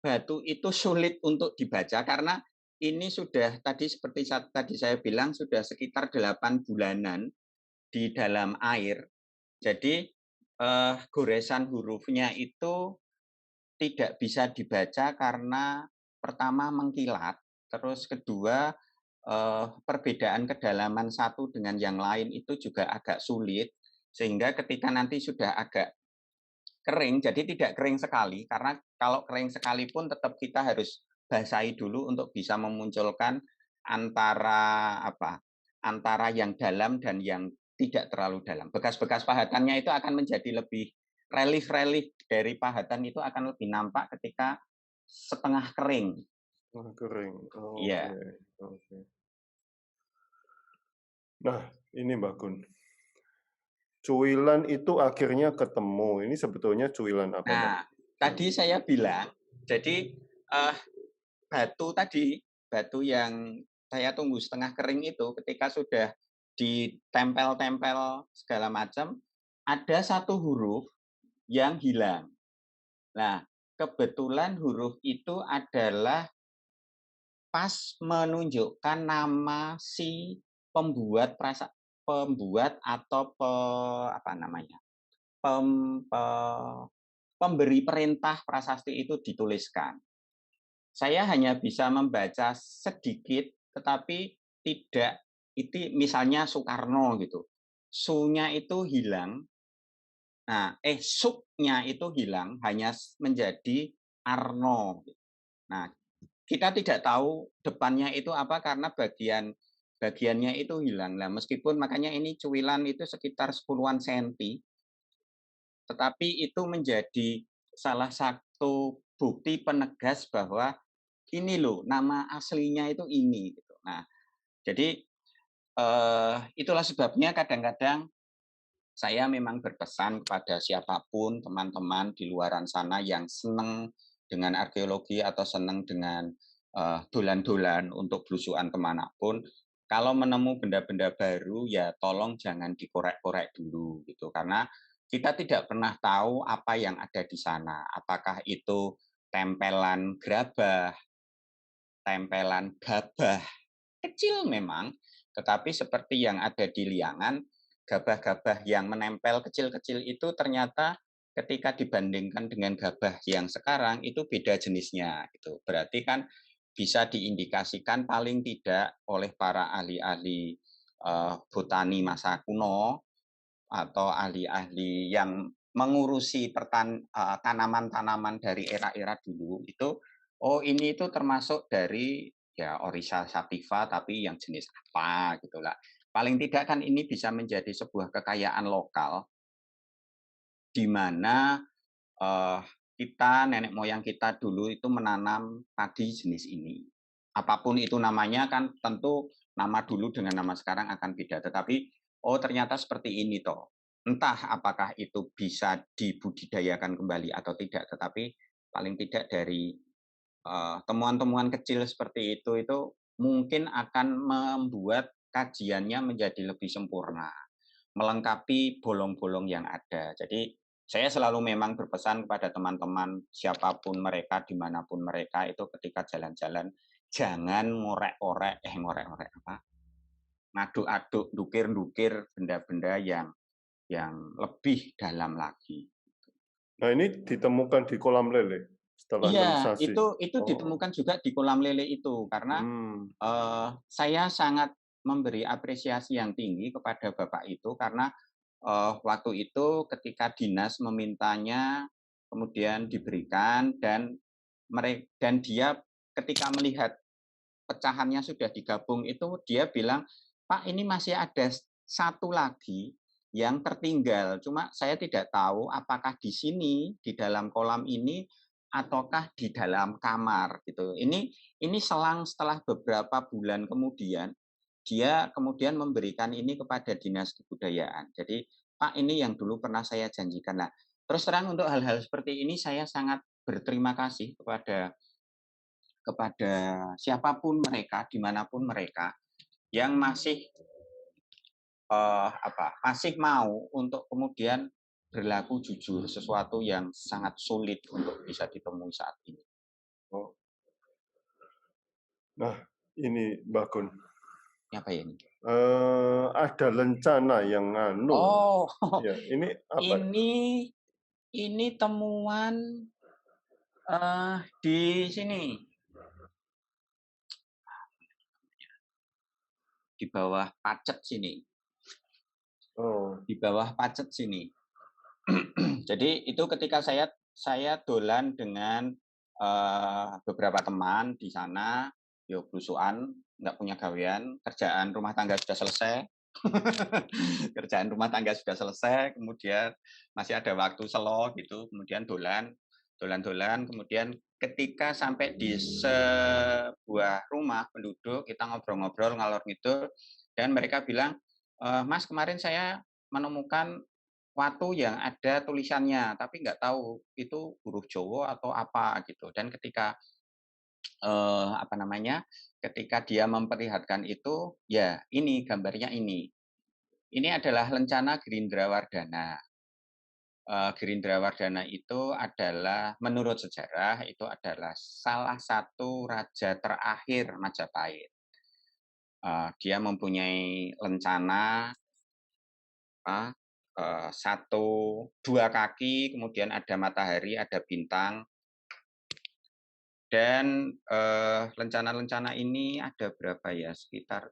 batu itu sulit untuk dibaca karena ini sudah tadi seperti tadi saya bilang sudah sekitar 8 bulanan di dalam air. Jadi goresan hurufnya itu tidak bisa dibaca karena pertama mengkilat, terus kedua perbedaan kedalaman satu dengan yang lain itu juga agak sulit, sehingga ketika nanti sudah agak kering, jadi tidak kering sekali, karena kalau kering sekalipun tetap kita harus basahi dulu untuk bisa memunculkan antara yang dalam dan yang tidak terlalu dalam. Bekas-bekas pahatannya itu akan menjadi lebih relief-relief dari pahatan itu akan lebih nampak ketika setengah kering. Kering. Iya. Oke. Nah, ini Mbak Gun. Cuilan itu akhirnya ketemu. Ini sebetulnya cuilan apa, Mbak? Nah, tadi saya bilang, jadi batu yang saya tunggu setengah kering itu ketika sudah ditempel-tempel segala macam, ada satu huruf yang hilang. Nah, kebetulan huruf itu adalah pas menunjukkan nama si pembuat atau pemberi perintah prasasti itu dituliskan. Saya hanya bisa membaca sedikit, tetapi tidak itu misalnya Soekarno gitu. Su-nya itu hilang. Nah, suk-nya itu hilang, hanya menjadi Arno. Nah, kita tidak tahu depannya itu apa karena bagiannya itu hilang. Nah, meskipun makanya ini cuilan itu sekitar 10-an senti, tetapi itu menjadi salah satu bukti penegas bahwa ini loh nama aslinya itu ini gitu. Nah, jadi itulah sebabnya kadang-kadang saya memang berpesan kepada siapapun teman-teman di luaran sana yang senang dengan arkeologi atau senang dengan dolan-dolan untuk belusuan kemanapun, kalau menemu benda-benda baru ya tolong jangan dikorek-korek dulu gitu, karena kita tidak pernah tahu apa yang ada di sana, apakah itu tempelan gerabah, tempelan gabah, kecil memang, tetapi seperti yang ada di Liangan, gabah-gabah yang menempel kecil-kecil itu ternyata ketika dibandingkan dengan gabah yang sekarang itu beda jenisnya gitu. Berarti kan bisa diindikasikan paling tidak oleh para ahli-ahli botani masa kuno atau ahli-ahli yang mengurusi tanaman-tanaman dari era-era dulu itu, oh ini itu termasuk dari ya Oryza sativa tapi yang jenis apa gitulah. Paling tidak kan ini bisa menjadi sebuah kekayaan lokal di mana kita nenek moyang kita dulu itu menanam padi jenis ini. Apapun itu namanya kan tentu nama dulu dengan nama sekarang akan beda, tetapi oh ternyata seperti ini toh. Entah apakah itu bisa dibudidayakan kembali atau tidak, tetapi paling tidak dari temuan-temuan kecil seperti itu mungkin akan membuat kajiannya menjadi lebih sempurna, melengkapi bolong-bolong yang ada. Jadi saya selalu memang berpesan kepada teman-teman siapapun mereka, dimanapun mereka itu ketika jalan-jalan jangan ngorek-ngorek apa, ngaduk-aduk, dukir-dukir benda-benda yang lebih dalam lagi. Nah, ini ditemukan di kolam lele setelah Iya, nelisasi. itu ditemukan juga di kolam lele itu karena saya sangat memberi apresiasi yang tinggi kepada Bapak itu karena waktu itu ketika dinas memintanya kemudian diberikan dan dia ketika melihat pecahannya sudah digabung itu dia bilang, "Pak, ini masih ada satu lagi yang tertinggal. Cuma saya tidak tahu apakah di sini di dalam kolam ini ataukah di dalam kamar gitu." Ini selang setelah beberapa bulan kemudian dia kemudian memberikan ini kepada Dinas Kebudayaan. Jadi, Pak, ini yang dulu pernah saya janjikan. Nah, terus terang untuk hal-hal seperti ini saya sangat berterima kasih kepada siapapun mereka, dimanapun mereka, yang masih mau untuk kemudian berlaku jujur, sesuatu yang sangat sulit untuk bisa ditemui saat ini. Oh. Nah, ini Mbak Gun. Apa ya ini? Ada lencana yang Oh, ya, ini apa? ini temuan di sini, di bawah Pacet sini. Oh. Di bawah Pacet sini. Jadi itu ketika saya dolan dengan beberapa teman di sana, yo blusukan, nggak punya gawean, kerjaan rumah tangga sudah selesai. Kerjaan rumah tangga sudah selesai, kemudian masih ada waktu selo gitu, kemudian dolan, kemudian ketika sampai di sebuah rumah penduduk, kita ngobrol-ngobrol ngalor ngidul, dan mereka bilang, Mas, kemarin saya menemukan watu yang ada tulisannya, tapi nggak tahu itu huruf Jawa atau apa gitu. Dan ketika ketika dia memperlihatkan itu, ya ini gambarnya ini. Ini adalah lencana Gerindra Wardana. Gerindra Wardana itu adalah, menurut sejarah, itu adalah salah satu raja terakhir Majapahit. Dia mempunyai lencana dua kaki, kemudian ada matahari, ada bintang. Dan lencana-lencana ini ada berapa ya? Sekitar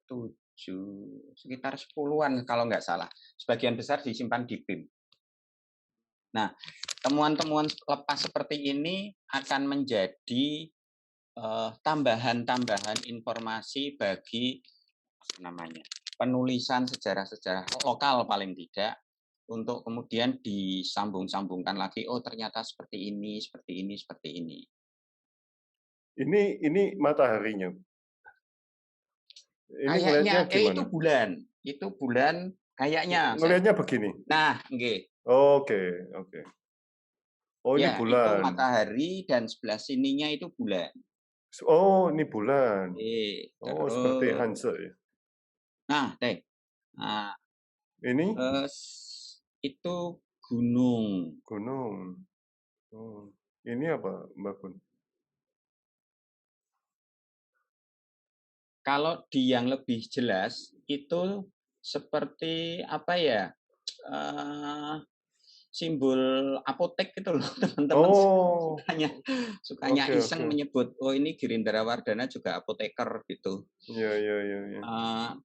10-an kalau nggak salah. Sebagian besar disimpan di BIM. Nah, temuan-temuan lepas seperti ini akan menjadi tambahan-tambahan informasi bagi penulisan sejarah-sejarah lokal paling tidak, untuk kemudian disambung-sambungkan lagi, oh ternyata seperti ini, seperti ini, seperti ini. Ini mataharinya. Ini Kayaknya gimana? itu bulan kayaknya. Ngelihatnya begini. Nah, nggih. Oke. Oh, ini Ya, itu bulan. matahari dan sebelah sininya itu bulan. Oh, ini bulan. Oh, seperti Terus, Hanse ya. nah, nah, Ini itu gunung. gunung. Oh, ini apa, Mbak Gun? Kalau di yang lebih jelas itu seperti apa ya? Simbol apotek gitu loh, teman-teman. Oh, Sukanya oke. iseng menyebut, oh ini Gerindra Wardana juga apoteker gitu. Ya.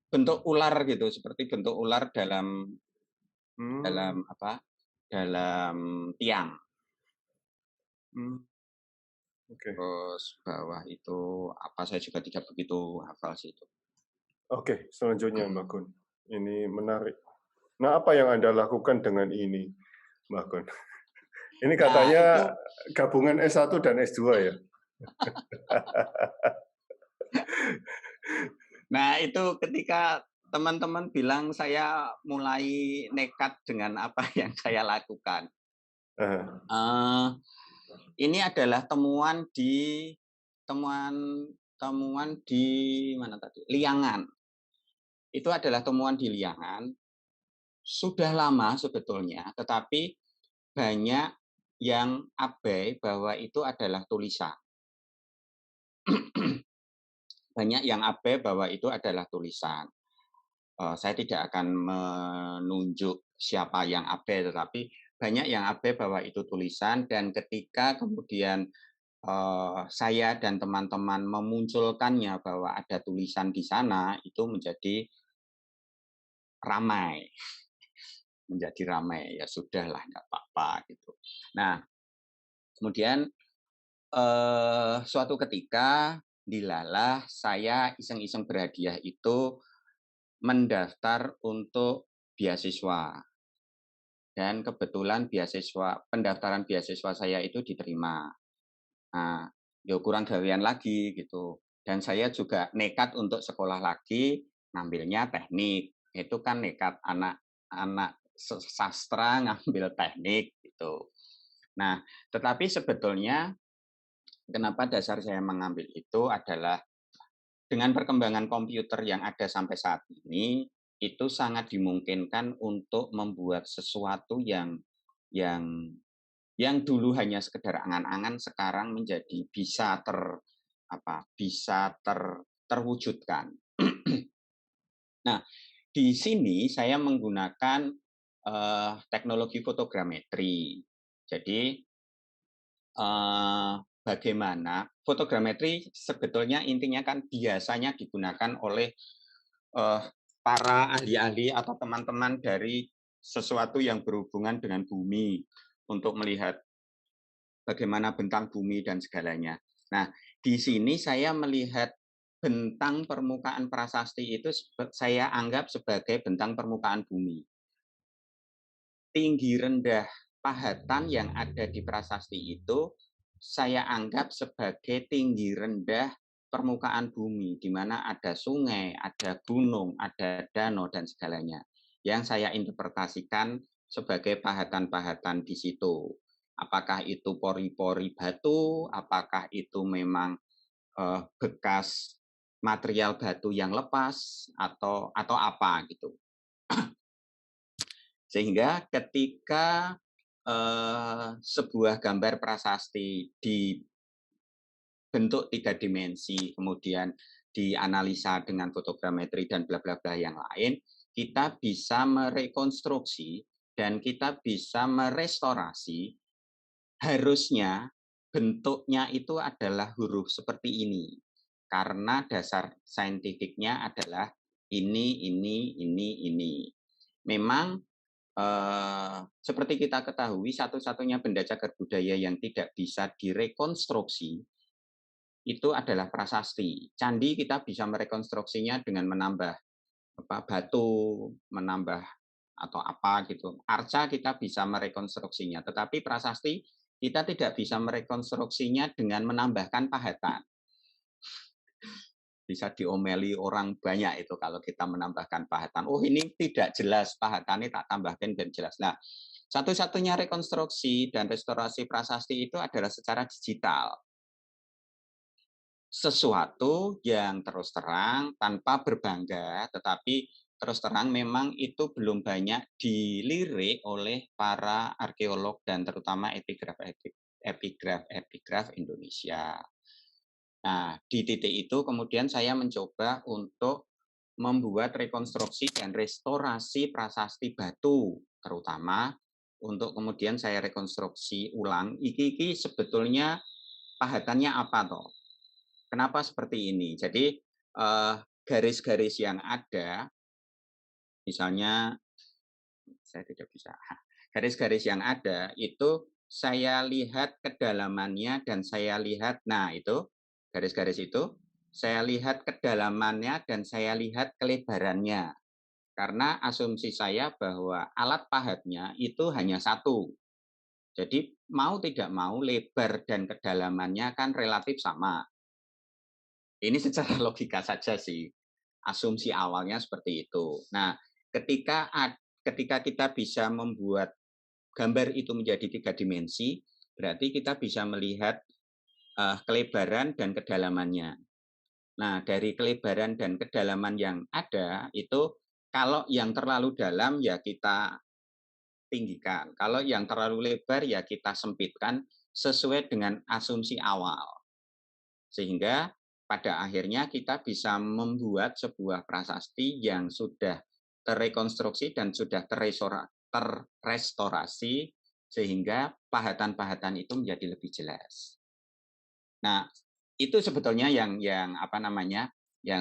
Bentuk ular gitu, seperti bentuk ular dalam Hmm. dalam tiang. Oke. Terus bawah itu apa, saya juga tidak begitu hafal sih itu. Oke, selanjutnya Mbak Gun. Ini menarik. Nah, apa yang Anda lakukan dengan ini, Mbak Gun? Ini katanya gabungan S1 dan S2 ya? Nah, itu ketika teman-teman bilang saya mulai nekat dengan apa yang saya lakukan. Ini adalah temuan di mana tadi? Liangan. Itu adalah temuan di Liangan. Sudah lama sebetulnya, tetapi banyak yang abai bahwa itu adalah tulisan. Banyak yang abai bahwa itu adalah tulisan. Saya tidak akan menunjuk siapa yang abai, tetapi banyak yang abai bahwa itu tulisan, dan ketika kemudian saya dan teman-teman memunculkannya bahwa ada tulisan di sana, itu menjadi ramai. Ya sudahlah, nggak apa-apa gitu. Nah, kemudian suatu ketika dilalah saya iseng-iseng berhadiah itu mendaftar untuk beasiswa. Dan kebetulan pendaftaran beasiswa saya itu diterima. Nah, ya kurang gawean lagi gitu. Dan saya juga nekat untuk sekolah lagi, ngambilnya teknik. Itu kan nekat anak-anak sastra ngambil teknik gitu. Nah, tetapi sebetulnya kenapa dasar saya mengambil itu adalah dengan perkembangan komputer yang ada sampai saat ini, itu sangat dimungkinkan untuk membuat sesuatu yang yang dulu hanya sekedar angan-angan sekarang menjadi terwujudkan. Nah, di sini saya menggunakan teknologi fotogrametri. Jadi bagaimana fotogrametri sebetulnya intinya kan biasanya digunakan oleh para ahli-ahli atau teman-teman dari sesuatu yang berhubungan dengan bumi untuk melihat bagaimana bentang bumi dan segalanya. Nah, di sini saya melihat bentang permukaan prasasti itu saya anggap sebagai bentang permukaan bumi. Tinggi rendah pahatan yang ada di prasasti itu saya anggap sebagai tinggi rendah permukaan bumi, di mana ada sungai, ada gunung, ada danau, dan segalanya. Yang saya interpretasikan sebagai pahatan-pahatan di situ. Apakah itu pori-pori batu, apakah itu memang bekas material batu yang lepas, atau apa gitu. Sehingga ketika sebuah gambar prasasti dibentuk 3 dimensi, kemudian dianalisa dengan fotogrametri dan bla bla bla yang lain, kita bisa merekonstruksi dan kita bisa merestorasi harusnya bentuknya itu adalah huruf seperti ini. Karena dasar saintifiknya adalah ini. Memang seperti kita ketahui, satu-satunya benda cagar budaya yang tidak bisa direkonstruksi itu adalah prasasti. Candi kita bisa merekonstruksinya dengan menambah batu, menambah atau apa gitu. Arca kita bisa merekonstruksinya, tetapi prasasti kita tidak bisa merekonstruksinya dengan menambahkan pahatan. Bisa diomeli orang banyak itu kalau kita menambahkan pahatan. Oh, ini tidak jelas pahatannya, tak tambahkan dan jelas. Nah, satu-satunya rekonstruksi dan restorasi prasasti itu adalah secara digital. Sesuatu yang terus terang tanpa berbangga, tetapi terus terang memang itu belum banyak dilirik oleh para arkeolog dan terutama epigraf Indonesia. Nah, di titik itu kemudian saya mencoba untuk membuat rekonstruksi dan restorasi prasasti batu, terutama untuk kemudian saya rekonstruksi ulang, iki sebetulnya pahatannya apa toh? Kenapa seperti ini? Jadi garis-garis yang ada, misalnya saya tidak bisa, garis-garis yang ada itu saya lihat kedalamannya dan saya lihat, nah itu garis-garis itu saya lihat kedalamannya dan saya lihat kelebarannya. Karena asumsi saya bahwa alat pahatnya itu hanya satu. Jadi mau tidak mau lebar dan kedalamannya kan relatif sama. Ini secara logika saja sih. Asumsi awalnya seperti itu. Nah, ketika kita bisa membuat gambar itu menjadi 3 dimensi, berarti kita bisa melihat kelebaran dan kedalamannya. Nah, dari kelebaran dan kedalaman yang ada itu kalau yang terlalu dalam ya kita tinggikan. Kalau yang terlalu lebar ya kita sempitkan sesuai dengan asumsi awal. Sehingga pada akhirnya kita bisa membuat sebuah prasasti yang sudah terrekonstruksi dan sudah terrestorasi sehingga pahatan-pahatan itu menjadi lebih jelas. Nah, itu sebetulnya yang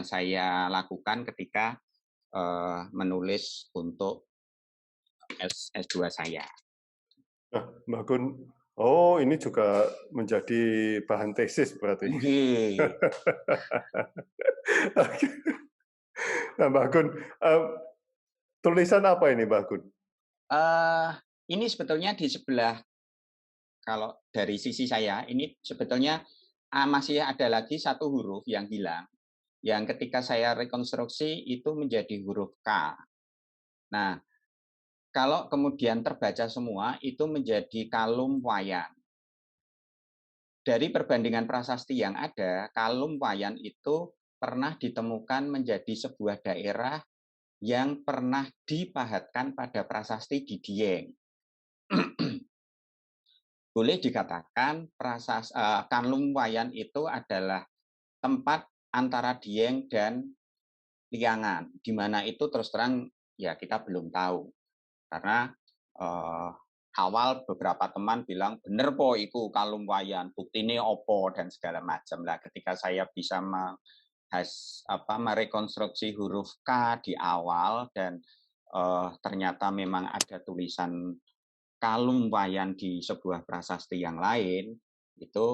saya lakukan ketika menulis untuk S2 saya. Nah, Mbak Gun, oh ini juga menjadi bahan tesis berarti. Nah, Mbak Gun, tulisan apa ini, Mbak Gun? Ini sebetulnya di sebelah, kalau dari sisi saya, ini sebetulnya masih ada lagi satu huruf yang hilang. yang ketika saya rekonstruksi itu menjadi huruf K. Nah, kalau kemudian terbaca semua itu menjadi Kalum Wayan. Dari perbandingan prasasti yang ada, Kalum Wayan itu pernah ditemukan menjadi sebuah daerah yang pernah dipahatkan pada prasasti di Dieng. Boleh dikatakan Kalum Wayan itu adalah tempat antara Dieng dan Liangan, di mana itu terus terang ya kita belum tahu. Karena awal beberapa teman bilang bener po iku Kalum Wayan, buktine opo dan segala macam lah. Ketika saya bisa merekonstruksi huruf K di awal dan ternyata memang ada tulisan Kalum Wayan di sebuah prasasti yang lain, itu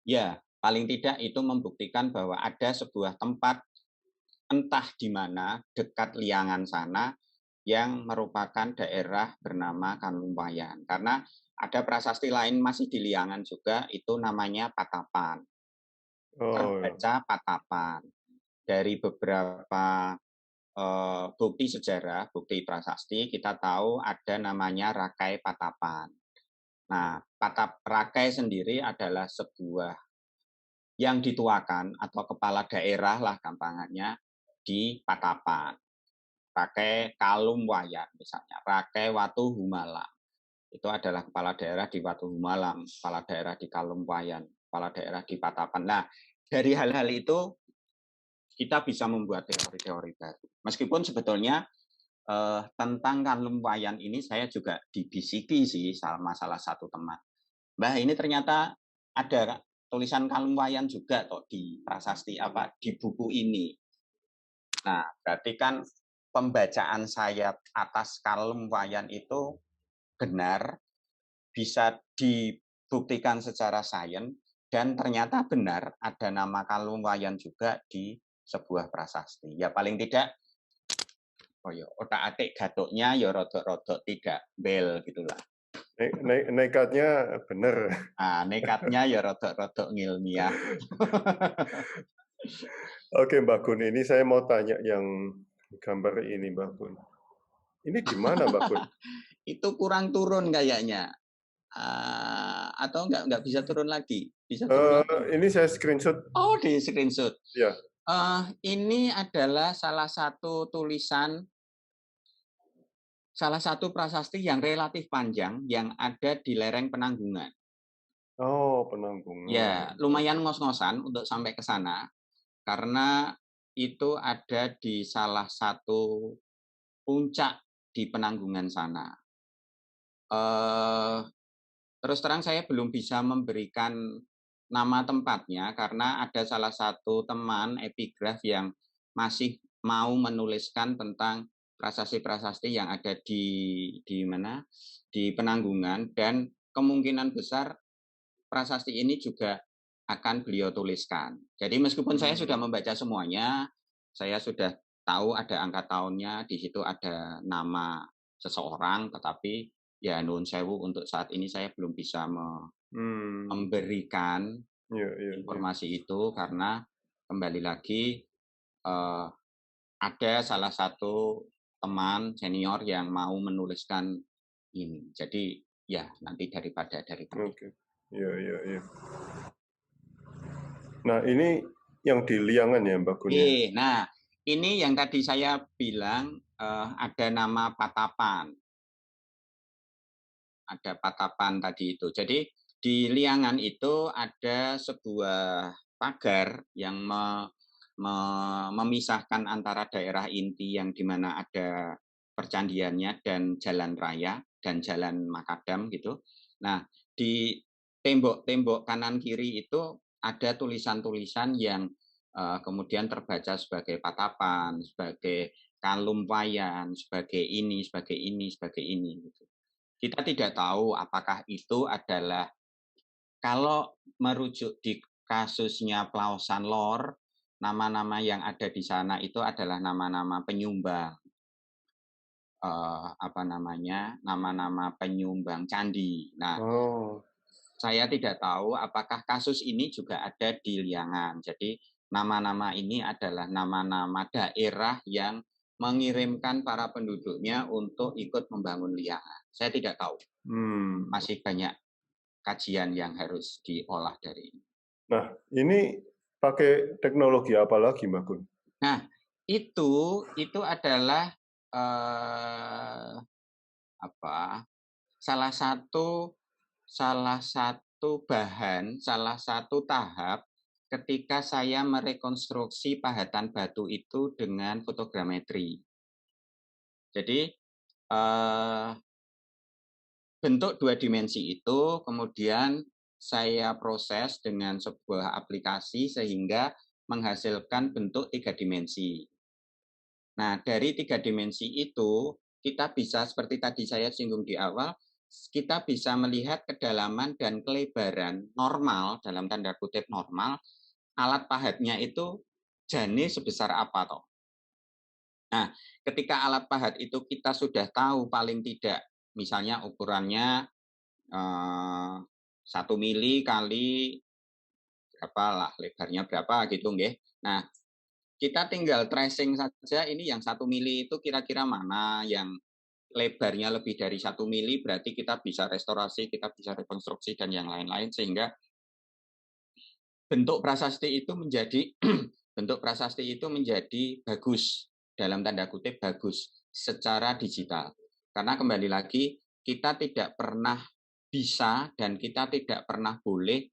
ya paling tidak itu membuktikan bahwa ada sebuah tempat entah di mana dekat Liangan sana yang merupakan daerah bernama Kalum Wayan. Karena ada prasasti lain masih di Liangan juga, itu namanya Patapan. Terbaca Patapan. Dari beberapa bukti sejarah, bukti prasasti, kita tahu ada namanya Rakai Patapan. Nah, Rakai sendiri adalah sebuah yang dituakan atau kepala daerah lah gampangannya di Patapan. Rakai Kalum Wayan misalnya, Rakai Watu Humalang. Itu adalah kepala daerah di Watu Humalang, kepala daerah di Kalum Wayan, kepala daerah di Patapan. Nah, dari hal-hal itu kita bisa membuat teori-teori baru. Meskipun sebetulnya tentang Kalum Wayan ini saya juga dibisiki sih sama salah satu teman. Mbah, ini ternyata ada tulisan Kalum Wayan juga toh di prasasti di buku ini. Nah, berarti kan pembacaan saya atas Kalum Wayan itu benar, bisa dibuktikan secara sains, dan ternyata benar ada nama Kalum Wayan juga di sebuah prasasti. Ya paling tidak, otak-atik gatuknya ya rodok-rodok tidak bel gitulah. Nekatnya benar. Nekatnya ya rodok-rodok ngilmiah. Oke Mbak Gun, ini saya mau tanya yang gambar ini Mbak Gun. Ini di mana Mbak Gun? Itu kurang turun kayaknya. Atau nggak bisa turun lagi? Bisa turun lagi. Ini saya screenshot. Oh, di screenshot. Ya. Ini adalah salah satu tulisan, salah satu prasasti yang relatif panjang yang ada di lereng Penanggungan. Oh, Penanggungan. Ya, lumayan ngos-ngosan untuk sampai ke sana. Karena itu ada di salah satu puncak di Penanggungan sana. Terus terang saya belum bisa memberikan nama tempatnya karena ada salah satu teman epigraf yang masih mau menuliskan tentang prasasti-prasasti yang ada di mana di Penanggungan, dan kemungkinan besar prasasti ini juga akan beliau tuliskan. Jadi meskipun saya sudah membaca semuanya, saya sudah tahu ada angka tahunnya, di situ ada nama seseorang, tetapi ya nuwun sewu untuk saat ini saya belum bisa memberikan informasi itu karena kembali lagi ada salah satu teman senior yang mau menuliskan ini. Jadi ya nanti daripada. Oke. Iya. Nah, ini yang di Liangan ya, Mbak Gun? Nah, ini yang tadi saya bilang ada nama Patapan. Ada Patapan tadi itu. Jadi di Liangan itu ada sebuah pagar yang memisahkan antara daerah inti yang di mana ada percandiannya dan jalan raya dan jalan makadam gitu. Nah, di tembok-tembok kanan kiri itu ada tulisan-tulisan yang kemudian terbaca sebagai Patapan, sebagai Kalum Wayan, sebagai ini gitu. Kita tidak tahu apakah itu adalah, kalau merujuk di kasusnya Plausan Lor, nama-nama yang ada di sana itu adalah nama-nama penyumbang, nama-nama penyumbang candi. Nah, saya tidak tahu apakah kasus ini juga ada di Liangan. Jadi nama-nama ini adalah nama-nama daerah yang mengirimkan para penduduknya untuk ikut membangun Liangan. Saya tidak tahu. Masih banyak kajian yang harus diolah dari ini. Nah, ini pakai teknologi apa lagi, Mbak Gun? Nah, itu adalah salah satu bahan, salah satu tahap ketika saya merekonstruksi pahatan batu itu dengan fotogrametri. Jadi bentuk 2 dimensi itu kemudian saya proses dengan sebuah aplikasi sehingga menghasilkan bentuk 3 dimensi. Nah, dari 3 dimensi itu kita bisa seperti tadi saya singgung di awal, kita bisa melihat kedalaman dan kelebaran normal, dalam tanda kutip normal, alat pahatnya itu jane sebesar apa toh. Nah, ketika alat pahat itu kita sudah tahu paling tidak, misalnya ukurannya 1 mili kali berapa lah, lebarnya berapa gitu nggih. Nah, kita tinggal tracing saja ini yang 1 mili itu kira-kira mana, yang lebarnya lebih dari 1 mili berarti kita bisa restorasi, kita bisa rekonstruksi dan yang lain-lain sehingga bentuk prasasti itu menjadi bentuk prasasti itu menjadi bagus, dalam tanda kutip bagus secara digital. Karena kembali lagi kita tidak pernah bisa dan kita tidak pernah boleh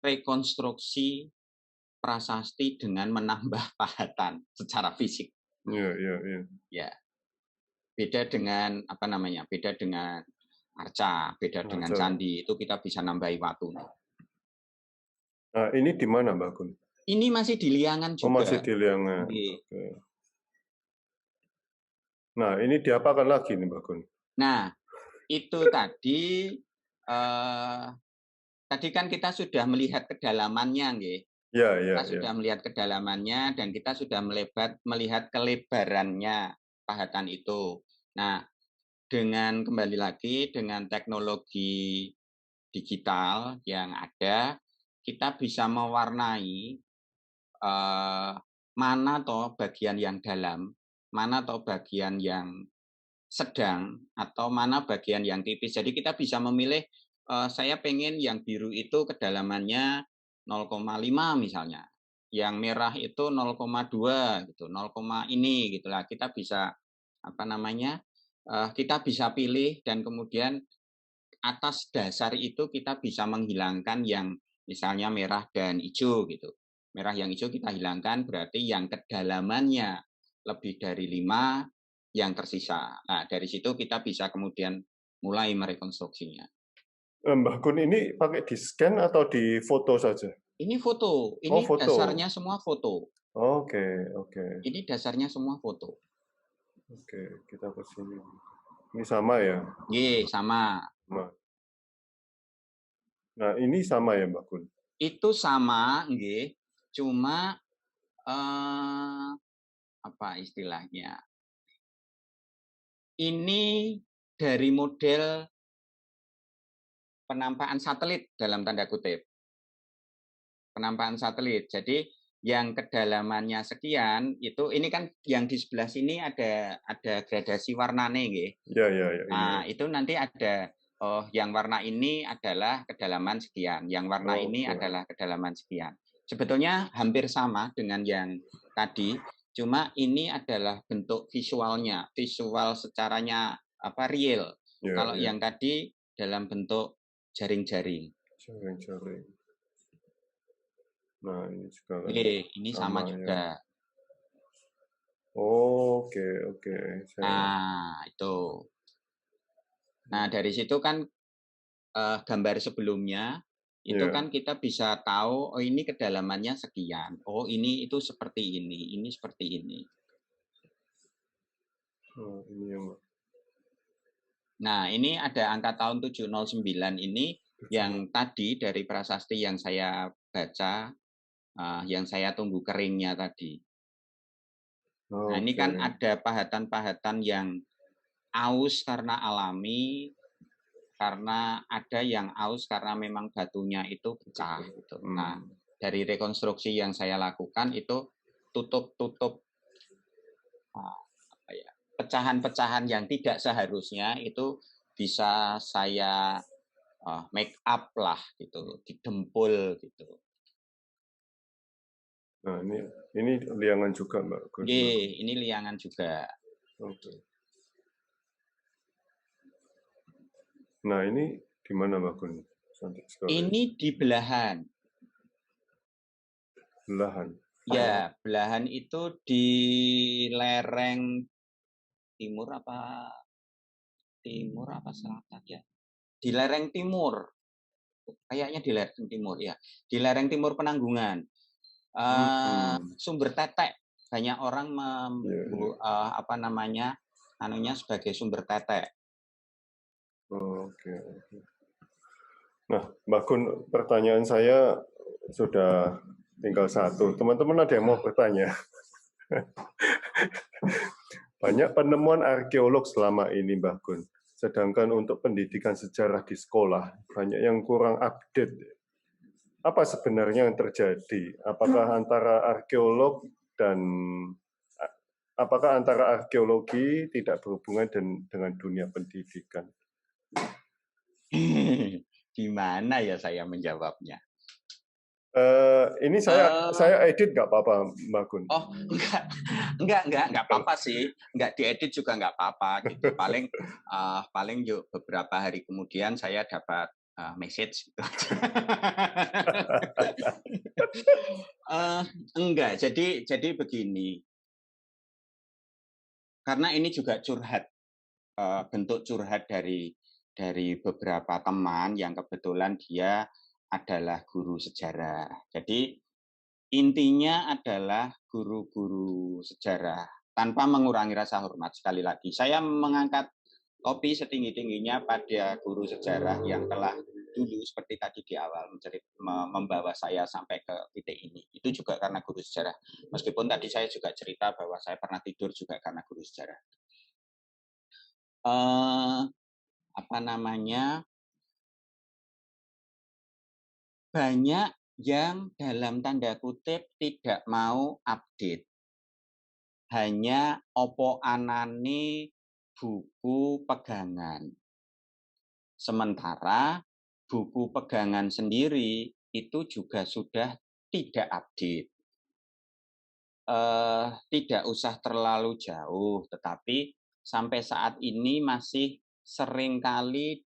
merekonstruksi prasasti dengan menambah pahatan secara fisik. Ya. Beda dengan beda dengan arca, beda dengan candi, itu kita bisa nambahi waktu. Nah, ini di mana, Mbak Gun? Ini masih di Liangan juga. Oh, masih di Liangan. Oke. Nah, ini diapakan lagi nih, Mbak Gun? Nah, itu tadi kan kita sudah melihat kedalamannya, nggih. Kita sudah melihat kedalamannya dan kita sudah melihat kelebarannya pahatan itu. Nah, kembali lagi dengan teknologi digital yang ada, kita bisa mewarnai mana toh bagian yang dalam, mana toh bagian yang sedang, atau mana bagian yang tipis. Jadi kita bisa memilih, saya pengen yang biru itu kedalamannya 0,5 misalnya, yang merah itu 0,2 gitu, 0, ini gitulah. Kita bisa kita bisa pilih dan kemudian atas dasar itu kita bisa menghilangkan yang misalnya merah dan hijau gitu. Merah yang hijau kita hilangkan berarti yang kedalamannya lebih dari 5 yang tersisa. Nah, dari situ kita bisa kemudian mulai merekonstruksinya. Mbak Gun ini pakai di-scan atau di foto saja? Ini foto. Ini foto. Dasarnya semua foto. Oke. Ini dasarnya semua foto. Oke, kita ke sini. Ini sama ya? Iya, sama. Nah, ini sama ya, Mbak Gun? Itu sama, nggih. Cuma apa istilahnya? Ini dari model penampakan satelit dalam tanda kutip. Penampakan satelit. Jadi yang kedalamannya sekian itu ini kan yang di sebelah sini ada gradasi warnanya nggih. Iya. Nah, itu nanti ada yang warna ini adalah kedalaman sekian, yang warna ini adalah kedalaman sekian. Sebetulnya hampir sama dengan yang tadi, cuma ini adalah bentuk visualnya, visual secaranya real. Kalau yang tadi dalam bentuk jaring-jaring. Jaring-jaring. Nah, ini juga. Ini sama juga. Oke. Nah, itu. Nah, dari situ kan gambar sebelumnya itu kan kita bisa tahu, oh ini kedalamannya sekian, oh ini itu seperti ini seperti ini. Nah, ini ada angka tahun 709 ini yang tadi dari prasasti yang saya baca, yang saya tunggu keringnya tadi. Nah, ini kan ada pahatan-pahatan yang aus karena alami, karena ada yang aus karena memang batunya itu pecah gitu. Nah, dari rekonstruksi yang saya lakukan itu tutup apa ya, pecahan-pecahan yang tidak seharusnya itu bisa saya make up lah gitu, didempul gitu. Nah, ini liangan juga, Mbak Gun. Ini liangan juga. Oke. Nah, ini di mana, Mbak Gun? Ini di belahan. Belahan. Ya, belahan itu di lereng timur apa selatan ya? Di lereng timur. Kayaknya di lereng timur ya. Di lereng timur Penanggungan. Sumber tetek. Banyak orang apa namanya? Anunya sebagai sumber tetek. Oke. Nah, Mbak Gun, pertanyaan saya sudah tinggal satu. Teman-teman ada yang mau bertanya? Banyak penemuan arkeolog selama ini, Mbak Gun. Sedangkan untuk pendidikan sejarah di sekolah, banyak yang kurang update. Apa sebenarnya yang terjadi? Apakah antara arkeologi tidak berhubungan dengan dunia pendidikan? Gimana ya saya menjawabnya? Ini saya edit nggak apa-apa, Mbak Gun? Oh, enggak apa-apa sih. Enggak diedit juga enggak apa-apa gitu. Paling yuk beberapa hari kemudian saya dapat message gitu. Enggak, jadi begini. Karena ini juga curhat, bentuk curhat dari beberapa teman yang kebetulan dia adalah guru sejarah. Jadi intinya adalah guru-guru sejarah tanpa mengurangi rasa hormat. Sekali lagi, saya mengangkat topi setinggi-tingginya pada guru sejarah yang telah dulu seperti tadi di awal membawa saya sampai ke titik ini. Itu juga karena guru sejarah. Meskipun tadi saya juga cerita bahwa saya pernah tidur juga karena guru sejarah. Apa namanya? Banyak yang dalam tanda kutip tidak mau update. Hanya opo anane buku pegangan. Sementara buku pegangan sendiri itu juga sudah tidak update. Tidak usah terlalu jauh, tetapi sampai saat ini masih seringkali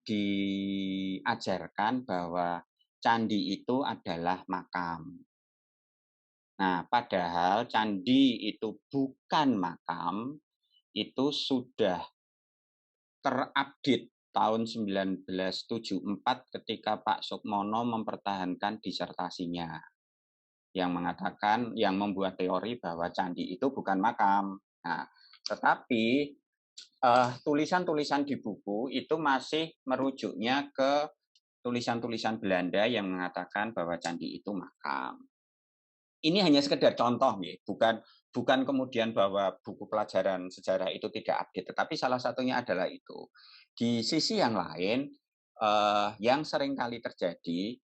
diajarkan bahwa candi itu adalah makam. Nah, padahal candi itu bukan makam, itu sudah terupdate tahun 1974 ketika Pak Sukmono mempertahankan disertasinya yang mengatakan, yang membuat teori bahwa candi itu bukan makam. Nah, tetapi tulisan-tulisan di buku itu masih merujuknya ke tulisan-tulisan Belanda yang mengatakan bahwa candi itu makam. Ini hanya sekedar contoh, ya. Bukan kemudian bahwa buku pelajaran sejarah itu tidak update, tetapi salah satunya adalah itu. Di sisi yang lain, yang seringkali terjadi,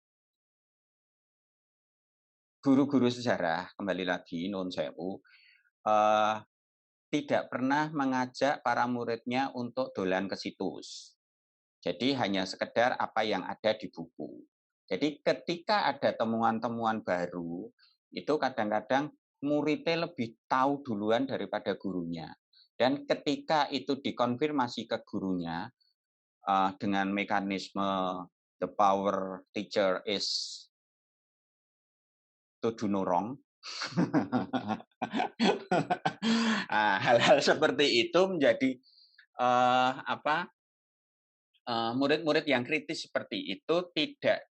guru-guru sejarah, kembali lagi, nuwun sewu, tidak pernah mengajak para muridnya untuk dolan ke situs. Jadi hanya sekedar apa yang ada di buku. Jadi ketika ada temuan-temuan baru, itu kadang-kadang muridnya lebih tahu duluan daripada gurunya. Dan ketika itu dikonfirmasi ke gurunya dengan mekanisme the power teacher is to do no wrong. Hal-hal seperti itu menjadi murid-murid yang kritis seperti itu tidak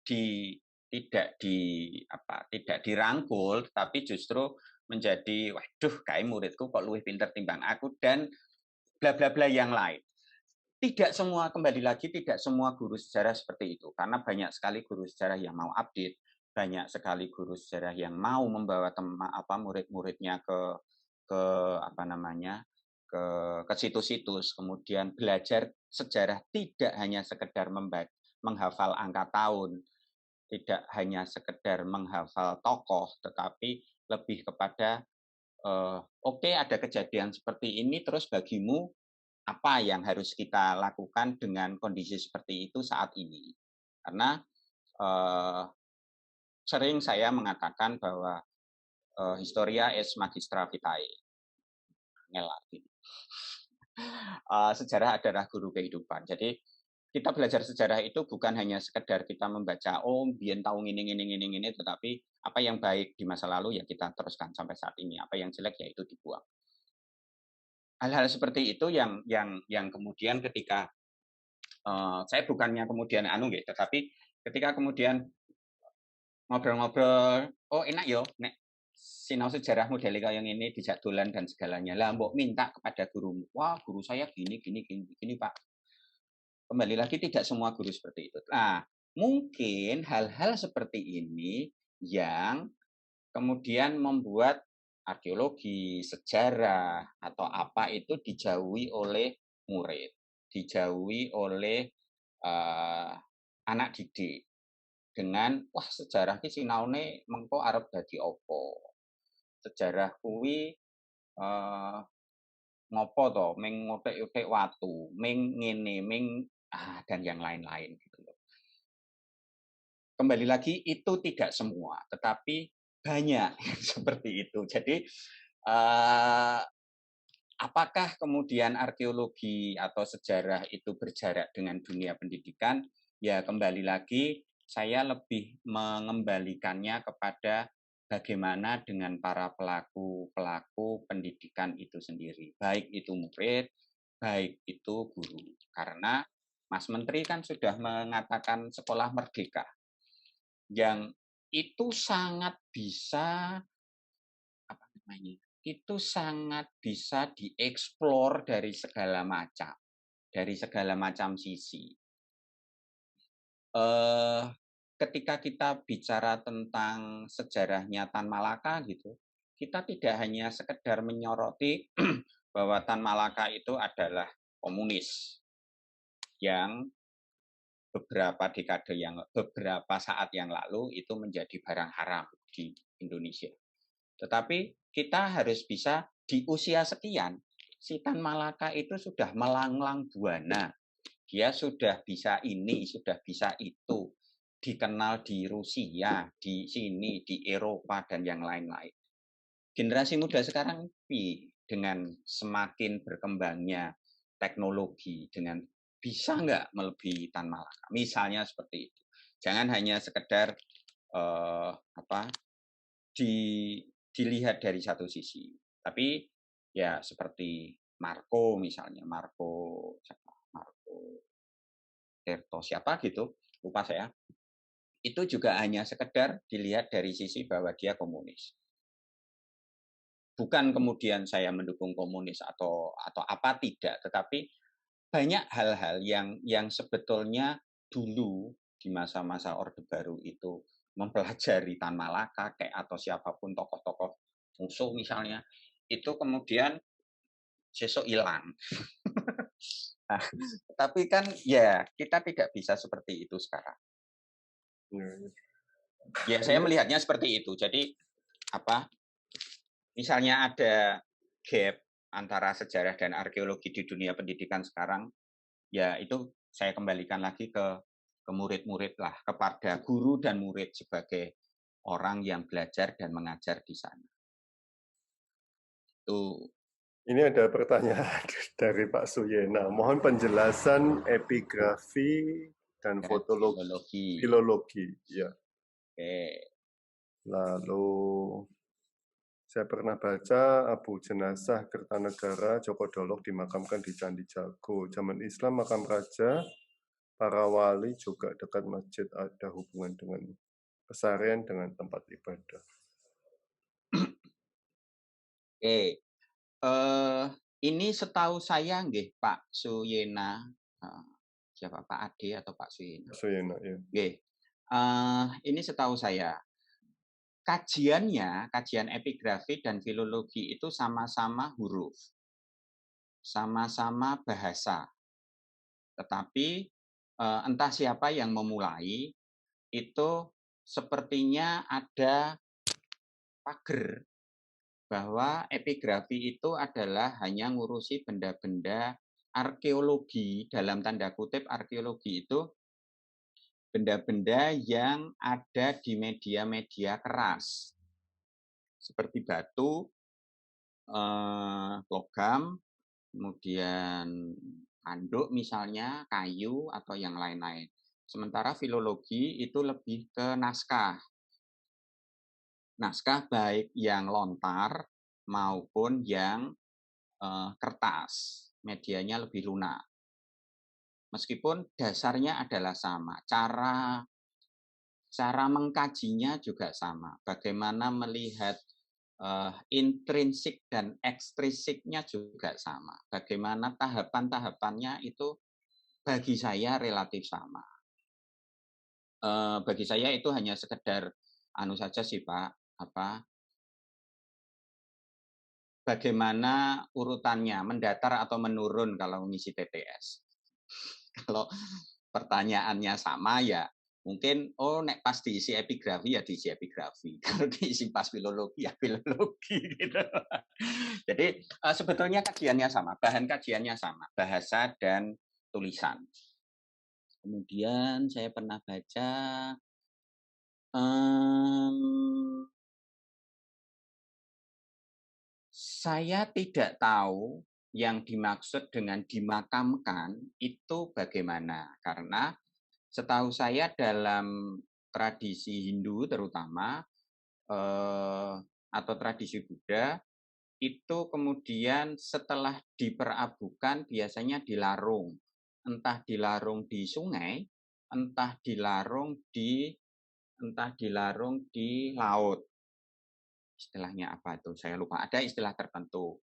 dirangkul, tapi justru menjadi waduh kayak muridku kok luwih pinter timbang aku dan bla bla bla yang lain. Tidak semua, kembali lagi, tidak semua guru sejarah seperti itu, karena banyak sekali guru sejarah yang mau update, banyak sekali guru sejarah yang mau membawa murid-muridnya ke situs-situs, kemudian belajar sejarah tidak hanya sekedar menghafal angka tahun, tidak hanya sekedar menghafal tokoh, tetapi lebih kepada oke, ada kejadian seperti ini, terus bagimu apa yang harus kita lakukan dengan kondisi seperti itu saat ini? Karena eh, sering saya mengatakan bahwa historia es magistra vitae. Ngelati. Sejarah adalah guru kehidupan. Jadi kita belajar sejarah itu bukan hanya sekedar kita membaca, oh, biyen tahu ini, tetapi apa yang baik di masa lalu ya kita teruskan sampai saat ini. Apa yang jelek ya itu dibuang. Hal-hal seperti itu yang kemudian ketika saya bukannya kemudian tetapi ketika kemudian ngobrol-ngobrol, oh enak yo, nek sinau sejarah model kayak ini dijak dolan dan segalanya. Lah mbok minta kepada gurumu, wah guru saya gini Pak. Kembali lagi tidak semua guru seperti itu. Nah, mungkin hal-hal seperti ini yang kemudian membuat arkeologi, sejarah, atau apa itu dijauhi oleh murid, dijauhi oleh anak didik dengan wah sejarah ki sinaune mengko arep dadi opo. Sejarah kuwi ngopo to, ming ngotek-otek watu, ming ngene, ming dan yang lain-lain gitu loh. Kembali lagi itu tidak semua, tetapi banyak seperti itu. Jadi apakah kemudian arkeologi atau sejarah itu berjarak dengan dunia pendidikan? Ya kembali lagi saya lebih mengembalikannya kepada bagaimana dengan para pelaku pendidikan itu sendiri. Baik itu murid, baik itu guru. Karena Mas Menteri kan sudah mengatakan sekolah merdeka. Yang itu sangat bisa itu sangat bisa dieksplor dari segala macam sisi. Ketika kita bicara tentang sejarahnya Tan Malaka gitu, kita tidak hanya sekedar menyoroti bahwa Tan Malaka itu adalah komunis yang beberapa saat yang lalu itu menjadi barang haram di Indonesia. Tetapi kita harus bisa di usia sekian, si Tan Malaka itu sudah melanglang buana. Dia sudah bisa ini, sudah bisa itu. Dikenal di Rusia, di sini, di Eropa, dan yang lain-lain. Generasi muda sekarang dengan semakin berkembangnya teknologi, dengan bisa nggak melebihi Tan Malaka? Misalnya seperti itu. Jangan hanya sekedar dilihat dari satu sisi. Tapi ya seperti Marco misalnya, Marco Terto siapa gitu, lupa saya. Itu juga hanya sekedar dilihat dari sisi bahwa dia komunis. Bukan kemudian saya mendukung komunis atau apa tidak, tetapi banyak hal-hal yang sebetulnya dulu di masa-masa Orde Baru itu mempelajari Tan Malaka atau siapapun tokoh-tokoh musuh misalnya, itu kemudian sesok hilang. Nah, tapi kan ya kita tidak bisa seperti itu sekarang. Ya saya melihatnya seperti itu. Jadi misalnya ada gap antara sejarah dan arkeologi di dunia pendidikan sekarang, ya itu saya kembalikan lagi ke murid-murid lah, kepada guru dan murid sebagai orang yang belajar dan mengajar di sana. Ini ada pertanyaan dari Pak Suyena. Mohon penjelasan epigrafi dan filologi. Ya. Oke. Lalu saya pernah baca Abu Jenazah Kertanegara Djoko Dolog dimakamkan di Candi Jago. Zaman Islam makam raja, para wali juga dekat masjid, ada hubungan dengan pesarian dengan tempat ibadah. Oke. Ini setahu saya nggih Pak Suyena, siapa Pak Ade atau Pak Suyena? Suyena, ya. Nggih. Ini setahu saya. Kajian epigrafi dan filologi itu sama-sama huruf. Sama-sama bahasa. Tetapi entah siapa yang memulai, itu sepertinya ada pagar bahwa epigrafi itu adalah hanya ngurusi benda-benda arkeologi, dalam tanda kutip arkeologi itu benda-benda yang ada di media-media keras, seperti batu, logam, kemudian anduk misalnya, kayu, atau yang lain-lain. Sementara filologi itu lebih ke naskah. Naskah baik yang lontar maupun yang kertas, medianya lebih lunak. Meskipun dasarnya adalah sama, cara mengkajinya juga sama. Bagaimana melihat intrinsik dan ekstrinsiknya juga sama. Bagaimana tahapan-tahapannya itu bagi saya relatif sama. Bagi saya itu hanya sekedar saja sih Pak, bagaimana urutannya, mendatar atau menurun kalau ngisi TTS. Kalau pertanyaannya sama ya mungkin nek pas diisi epigrafi ya diisi epigrafi. Kalau diisi pas filologi ya filologi gitu. Jadi sebetulnya kajiannya sama, bahan kajiannya sama, bahasa dan tulisan. Kemudian saya pernah baca saya tidak tahu yang dimaksud dengan dimakamkan itu bagaimana. Karena setahu saya dalam tradisi Hindu terutama, atau tradisi Buddha, itu kemudian setelah diperabukan biasanya dilarung. Entah dilarung di sungai, entah dilarung di laut. Istilahnya apa itu? Saya lupa. Ada istilah tertentu.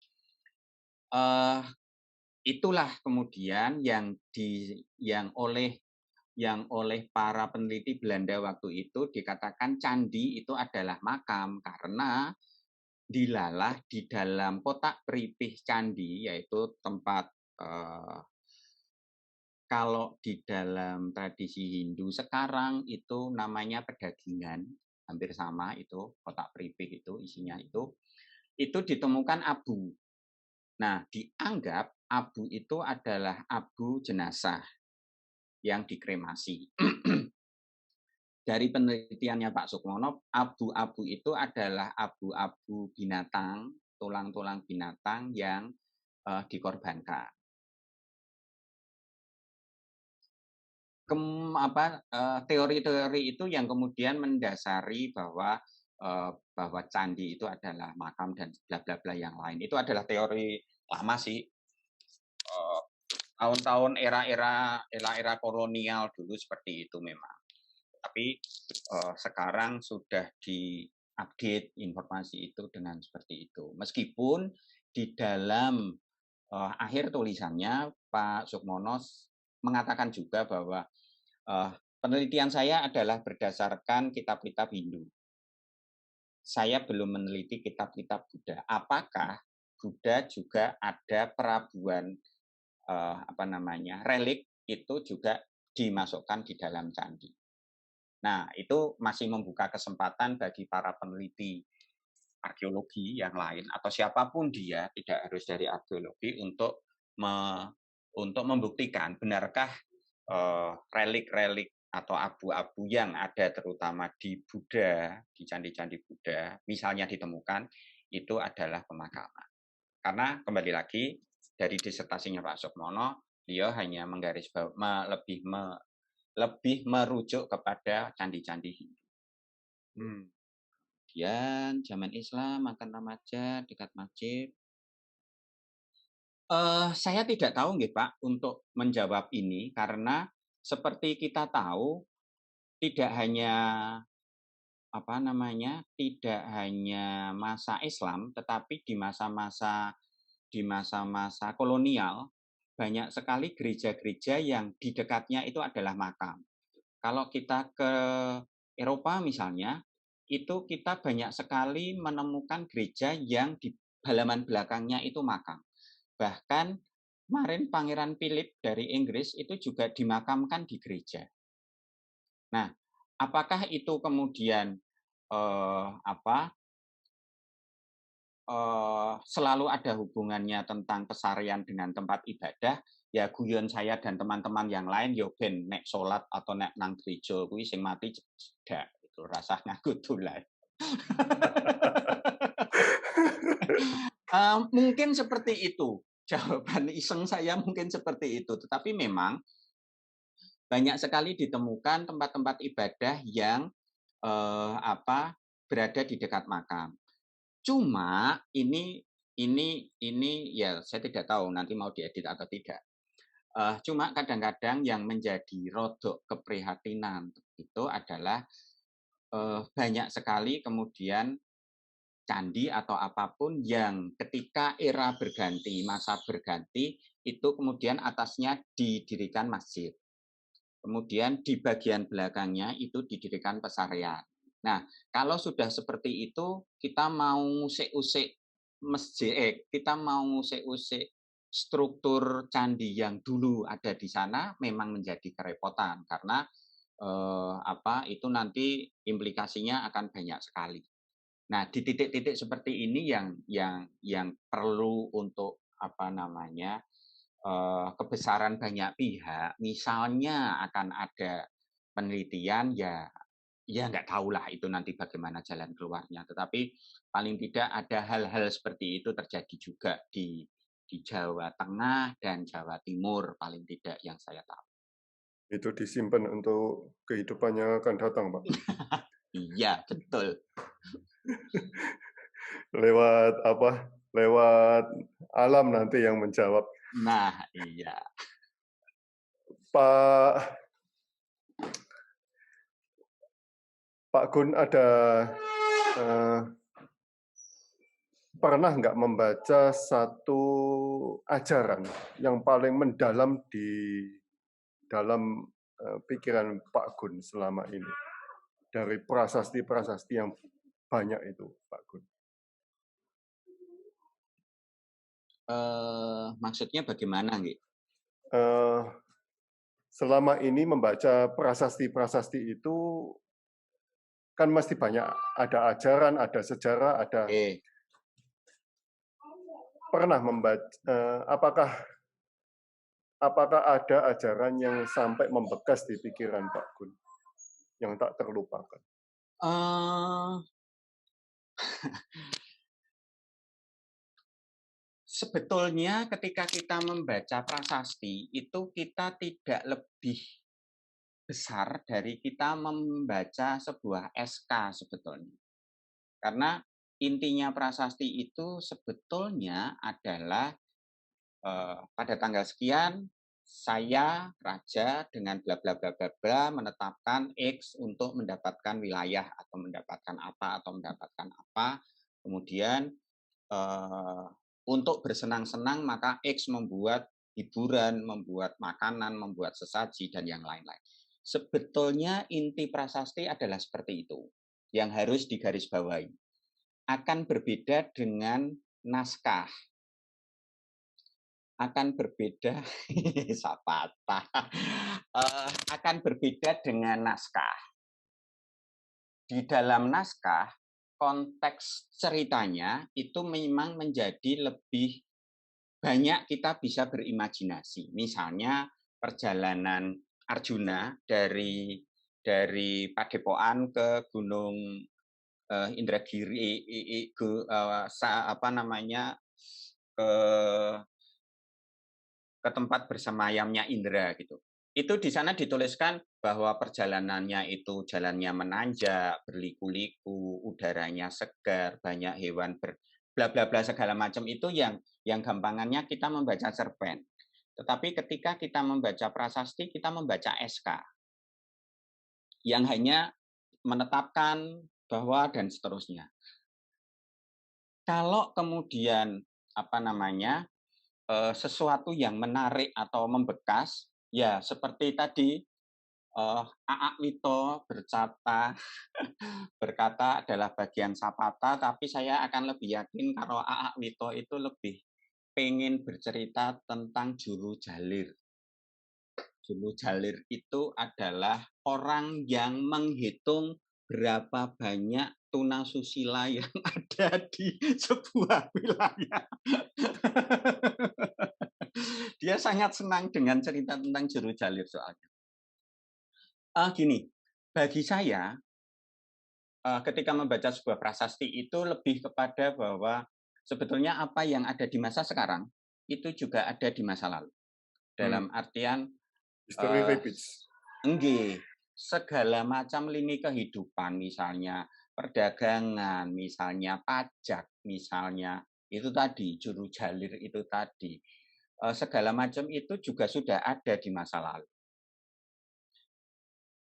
Itulah kemudian yang oleh para peneliti Belanda waktu itu dikatakan candi itu adalah makam karena dilalah di dalam kotak peripih candi, yaitu tempat kalau di dalam tradisi Hindu sekarang itu namanya pedagingan, hampir sama itu kotak peripih itu isinya itu ditemukan abu. Nah, dianggap abu itu adalah abu jenazah yang dikremasi. Dari penelitiannya Pak Sukmono, abu-abu itu adalah abu-abu binatang, tulang-tulang binatang yang dikorbankan. Teori-teori itu yang kemudian mendasari bahwa candi itu adalah makam dan bla bla bla yang lain. Itu adalah teori lama sih. Tahun-tahun era kolonial dulu seperti itu memang. Tapi sekarang sudah diupdate informasi itu dengan seperti itu. Meskipun di dalam akhir tulisannya Pak Sukmono mengatakan juga bahwa penelitian saya adalah berdasarkan kitab-kitab Hindu. Saya belum meneliti kitab-kitab Buddha. Apakah Buddha juga ada perabuan relik itu juga dimasukkan di dalam candi. Nah, itu masih membuka kesempatan bagi para peneliti arkeologi yang lain atau siapapun dia, tidak harus dari arkeologi, untuk membuktikan benarkah relik-relik atau abu-abu yang ada terutama di Buddha, di candi-candi Buddha, misalnya ditemukan, itu adalah pemakaman. Karena kembali lagi, dari disertasinya Pak Sukmono, beliau hanya lebih merujuk kepada candi-candi Hindu. Kemudian zaman Islam, makan remaja dekat masjid. Saya tidak tahu nggih Pak untuk menjawab ini karena seperti kita tahu tidak hanya tidak hanya masa Islam, tetapi di masa-masa kolonial banyak sekali gereja-gereja yang di dekatnya itu adalah makam. Kalau kita ke Eropa misalnya, itu kita banyak sekali menemukan gereja yang di halaman belakangnya itu makam. Bahkan kemarin Pangeran Philip dari Inggris itu juga dimakamkan di gereja. Nah, apakah itu kemudian selalu ada hubungannya tentang kesarian dengan tempat ibadah? Ya guyon saya dan teman-teman yang lain yo ben nek salat atau nek nang gereja kuwi sing mati cedak itu rasa ngaku dolan. Mungkin seperti itu. Jawaban iseng saya mungkin seperti itu. Tetapi memang banyak sekali ditemukan tempat-tempat ibadah yang berada di dekat makam. Cuma ini ya saya tidak tahu nanti mau diedit atau tidak. Cuma kadang-kadang yang menjadi rodok keprihatinan itu adalah banyak sekali kemudian candi atau apapun yang ketika era berganti, masa berganti, itu kemudian atasnya didirikan masjid. Kemudian di bagian belakangnya itu didirikan pesarian. Nah, kalau sudah seperti itu, kita mau ngusik-usik masjid, kita mau ngusik-usik struktur candi yang dulu ada di sana, memang menjadi kerepotan karena itu nanti implikasinya akan banyak sekali. Nah, di titik-titik seperti ini yang perlu untuk kebesaran banyak pihak, misalnya akan ada penelitian, ya nggak tahulah itu nanti bagaimana jalan keluarnya. Tetapi paling tidak ada hal-hal seperti itu terjadi juga di Jawa Tengah dan Jawa Timur, paling tidak yang saya tahu. Itu disimpan untuk kehidupannya akan datang, Pak. Iya, betul. Lewat lewat alam nanti yang menjawab. Nah, iya. Pak Gun ada pernah nggak membaca satu ajaran yang paling mendalam di dalam pikiran Pak Gun selama ini dari prasasti-prasasti yang banyak itu, Pak Gun? Maksudnya bagaimana, Nggih? Selama ini membaca prasasti-prasasti itu kan mesti banyak, ada ajaran, ada sejarah, ada. Pernah membaca, apakah ada ajaran yang sampai membekas di pikiran Pak Gun yang tak terlupakan? Sebetulnya ketika kita membaca prasasti itu kita tidak lebih besar dari kita membaca sebuah SK sebetulnya. Karena intinya prasasti itu sebetulnya adalah pada tanggal sekian saya raja dengan bla bla bla bla bla menetapkan X untuk mendapatkan wilayah atau mendapatkan apa, kemudian untuk bersenang-senang maka X membuat hiburan, membuat makanan, membuat sesaji dan yang lain-lain. Sebetulnya inti prasasti adalah seperti itu yang harus digarisbawahi. Akan berbeda dengan naskah. Akan berbeda akan berbeda dengan naskah. Di dalam naskah konteks ceritanya itu memang menjadi lebih banyak kita bisa berimajinasi. Misalnya perjalanan Arjuna dari Padepokan ke Gunung Indragiri ke tempat bersemayamnya Indra gitu. Itu di sana dituliskan bahwa perjalanannya itu jalannya menanjak, berliku-liku, udaranya segar, banyak hewan bla bla bla segala macam itu yang gampangannya kita membaca cerpen. Tetapi ketika kita membaca prasasti, kita membaca SK yang hanya menetapkan bahwa dan seterusnya. Kalau kemudian sesuatu yang menarik atau membekas, ya seperti tadi Aa Wito berkata adalah bagian Sapata, tapi saya akan lebih yakin kalau Aa Wito itu lebih pengen bercerita tentang juru jalir. Juru jalir itu adalah orang yang menghitung berapa banyak tunasusila yang ada di sebuah wilayah. Dia sangat senang dengan cerita tentang juru jalir soalnya. Gini, bagi saya ketika membaca sebuah prasasti itu lebih kepada bahwa sebetulnya apa yang ada di masa sekarang itu juga ada di masa lalu. Dalam artian History eh, repeats. enggih, segala macam lini kehidupan, misalnya perdagangan, misalnya pajak, misalnya itu tadi juru jalir itu tadi, segala macam itu juga sudah ada di masa lalu.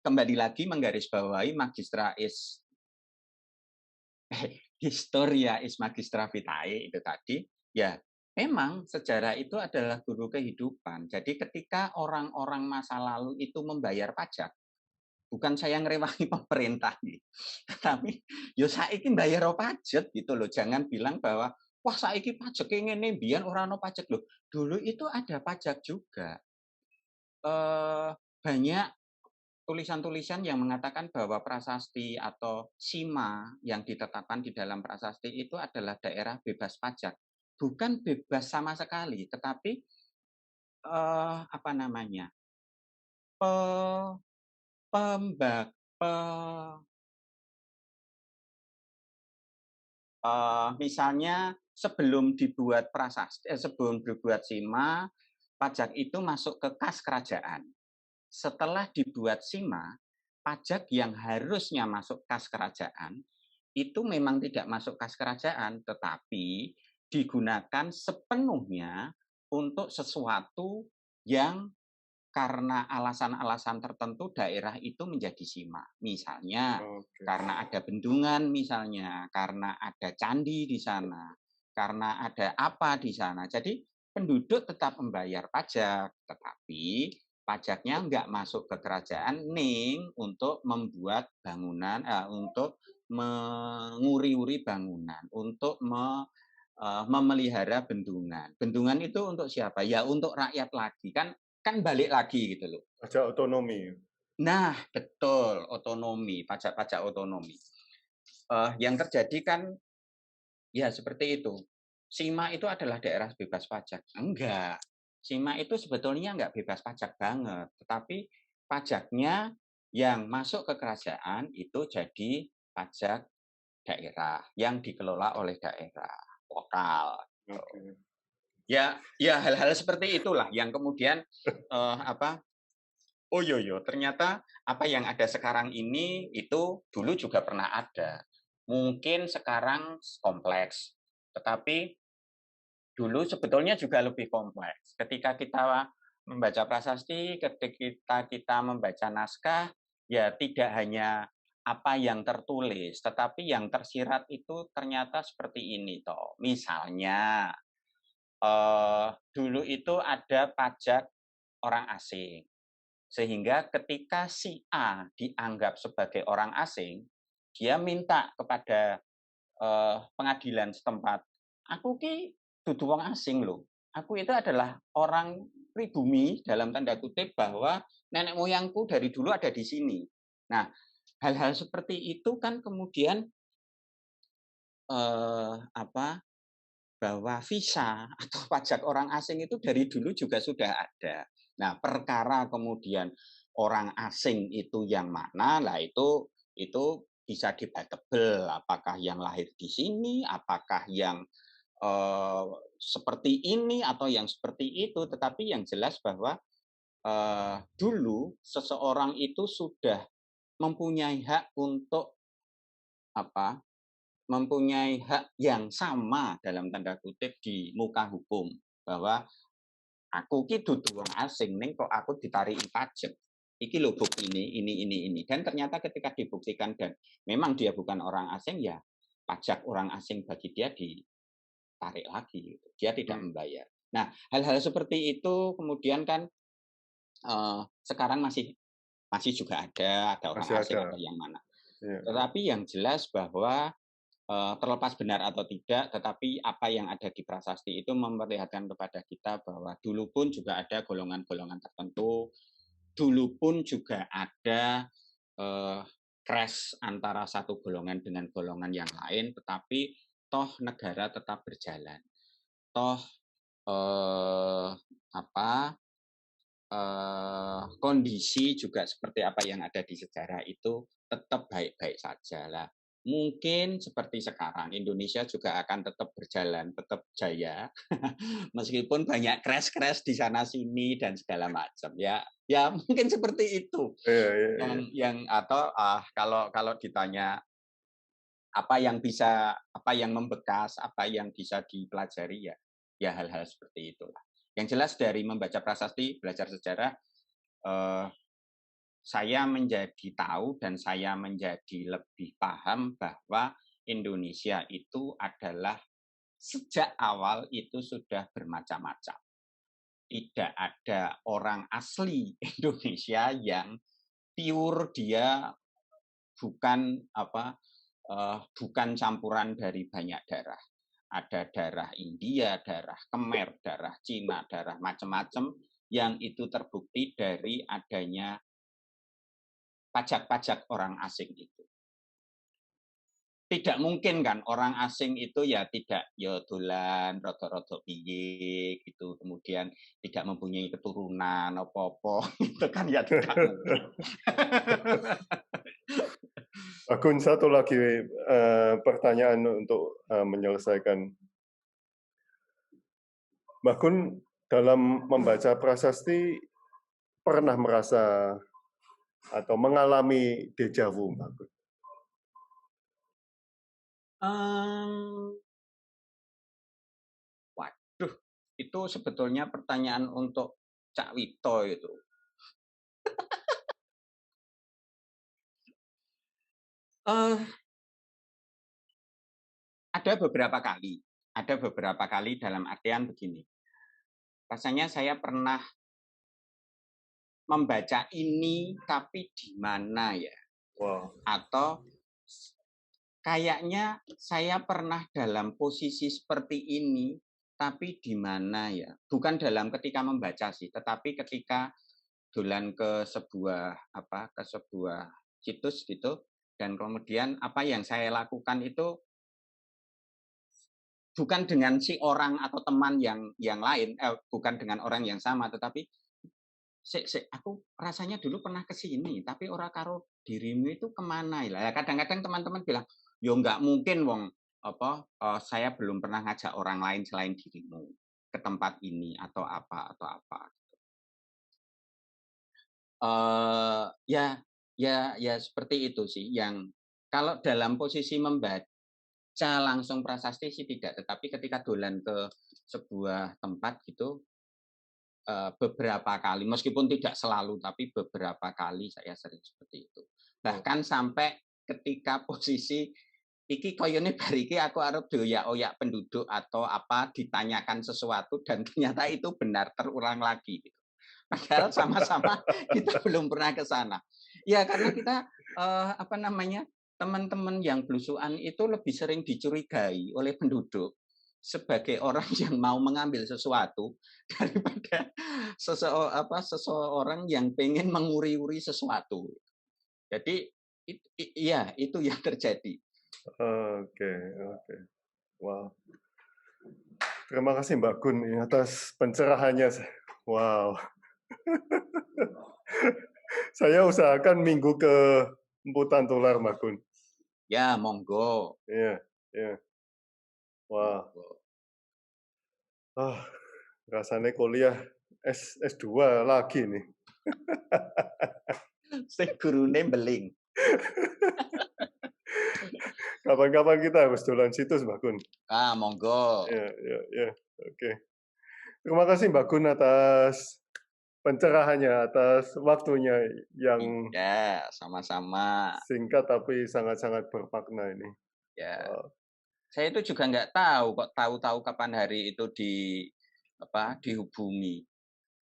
Kembali lagi menggarisbawahi Magistra is Historia is Magistra Vitae itu tadi, ya memang sejarah itu adalah guru kehidupan. Jadi ketika orang-orang masa lalu itu membayar pajak, bukan saya ngerewangi pemerintah nih, tapi yo saiki bayar pajak gitu loh. Jangan bilang bahwa wah saiki pajak ngene mbiyen ora ono pajak loh. Dulu itu ada pajak juga. Banyak tulisan-tulisan yang mengatakan bahwa prasasti atau sima yang ditetapkan di dalam prasasti itu adalah daerah bebas pajak. Bukan bebas sama sekali, tetapi apa namanya? Pe, pemba, pe, misalnya sebelum dibuat prasasti, sebelum dibuat sima, pajak itu masuk ke kas kerajaan. Setelah dibuat sima, pajak yang harusnya masuk kas kerajaan itu memang tidak masuk kas kerajaan, tetapi digunakan sepenuhnya untuk sesuatu yang karena alasan-alasan tertentu daerah itu menjadi sima. Misalnya karena ada bendungan, misalnya karena ada candi di sana, karena ada apa di sana. Jadi penduduk tetap membayar pajak, tetapi pajaknya nggak masuk ke kerajaan ning untuk membuat bangunan, untuk menguri-uri bangunan, untuk memelihara bendungan. Bendungan itu untuk siapa? Ya untuk rakyat lagi. Kan balik lagi gitu loh. Pajak otonomi. Nah, betul, otonomi, pajak-pajak otonomi. Yang terjadi kan ya seperti itu. Sima itu adalah daerah bebas pajak. Enggak. Sima itu sebetulnya enggak bebas pajak banget, tetapi pajaknya yang masuk ke kerajaan itu jadi pajak daerah yang dikelola oleh daerah lokal. Ya, hal-hal seperti itulah yang kemudian oh yo, ternyata apa yang ada sekarang ini itu dulu juga pernah ada. Mungkin sekarang kompleks, tetapi dulu sebetulnya juga lebih kompleks. Ketika kita membaca prasasti, ketika kita membaca naskah, ya tidak hanya apa yang tertulis, tetapi yang tersirat itu ternyata seperti ini toh. Misalnya dulu itu ada pajak orang asing. Sehingga ketika si A dianggap sebagai orang asing, dia minta kepada pengadilan setempat, aku ki dudu wong asing loh. Aku itu adalah orang pribumi dalam tanda kutip bahwa nenek moyangku dari dulu ada di sini. Nah, hal-hal seperti itu kan kemudian bahwa visa atau pajak orang asing itu dari dulu juga sudah ada. Nah, perkara kemudian orang asing itu yang mana, lah itu bisa debatable. Apakah yang lahir di sini, apakah yang seperti ini atau yang seperti itu. Tetapi yang jelas bahwa dulu seseorang itu sudah mempunyai hak untuk mempunyai hak yang sama dalam tanda kutip di muka hukum, bahwa aku ki dudu wong asing ning kok aku ditarik pajak. Iki lho bukti ini. Dan ternyata ketika dibuktikan dan memang dia bukan orang asing, ya pajak orang asing bagi dia ditarik lagi. Gitu. Dia tidak membayar. Nah, hal-hal seperti itu kemudian kan sekarang masih juga ada orang asing atau yang mana. Tetapi yang jelas bahwa terlepas benar atau tidak, tetapi apa yang ada di prasasti itu memperlihatkan kepada kita bahwa dulu pun juga ada golongan-golongan tertentu, dulu pun juga ada crash antara satu golongan dengan golongan yang lain, tetapi toh negara tetap berjalan. Toh kondisi juga seperti apa yang ada di sejarah itu tetap baik-baik saja lah. Mungkin seperti sekarang Indonesia juga akan tetap berjalan, tetap jaya, meskipun banyak crash-crash di sana sini dan segala macam ya. Ya mungkin seperti itu. Iya, iya, iya. Yang atau kalau ditanya apa yang membekas, apa yang bisa dipelajari ya hal-hal seperti itulah. Yang jelas dari membaca prasasti, belajar sejarah, saya menjadi tahu dan saya menjadi lebih paham bahwa Indonesia itu adalah sejak awal itu sudah bermacam-macam. Tidak ada orang asli Indonesia yang pure, dia bukan bukan campuran dari banyak darah. Ada darah India, darah Khmer, darah Cina, darah macam-macam yang itu terbukti dari adanya pajak-pajak orang asing itu. Tidak mungkin kan orang asing itu ya tidak dolan rodo-rodo piye gitu, kemudian tidak mempunyai keturunan apa-apa itu kan ya tidak mungkin. Akun, satu lagi pertanyaan untuk menyelesaikan. Mbak Kun dalam membaca prasasti pernah merasa atau mengalami deja vu, Mbak Kun? Waduh, itu sebetulnya pertanyaan untuk Cak Wito itu. Ada beberapa kali dalam artian begini. Rasanya saya pernah membaca ini tapi di mana ya? Wow. Atau kayaknya saya pernah dalam posisi seperti ini tapi di mana ya? Bukan dalam ketika membaca sih, tetapi ketika dolan ke sebuah situs gitu, dan kemudian apa yang saya lakukan itu bukan dengan si orang atau teman yang lain, bukan dengan orang yang sama, tetapi aku rasanya dulu pernah ke sini, tapi orang karo dirimu itu kemana ya? Kadang-kadang teman-teman bilang, yo nggak mungkin wong saya belum pernah ngajak orang lain selain dirimu ke tempat ini atau apa. Ya seperti itu sih. Yang kalau dalam posisi membaca langsung prasasti sih tidak, tetapi ketika dolan ke sebuah tempat gitu, beberapa kali, meskipun tidak selalu, tapi beberapa kali saya sering seperti itu. Bahkan sampai ketika posisi iki koyone bariki aku arep doyak-oyak penduduk atau apa, ditanyakan sesuatu dan ternyata itu benar terulang lagi gitu. Padahal sama-sama kita belum pernah ke sana. Ya karena kita teman-teman yang belusuan itu lebih sering dicurigai oleh penduduk sebagai orang yang mau mengambil sesuatu daripada seseorang yang pengen menguri-uri sesuatu. Jadi itu yang terjadi. Oke. Wow. Terima kasih Mbak Kun atas pencerahannya. Wow. Saya usahakan minggu ke Emputan Tular, Mbak Kun. Ya, monggo. Iya. Wah. Rasanya kuliah S2 lagi nih. Saya gurune beling. Kapan-kapan kita harus dolan situs, Mbak Kun. Monggo. Ya. Oke. Terima kasih Mbak Kun atas pencerahannya, atas waktunya yang sama-sama singkat tapi sangat-sangat bermakna ini. Ya. Saya itu juga nggak tahu kok tahu-tahu kapan hari itu dihubungi.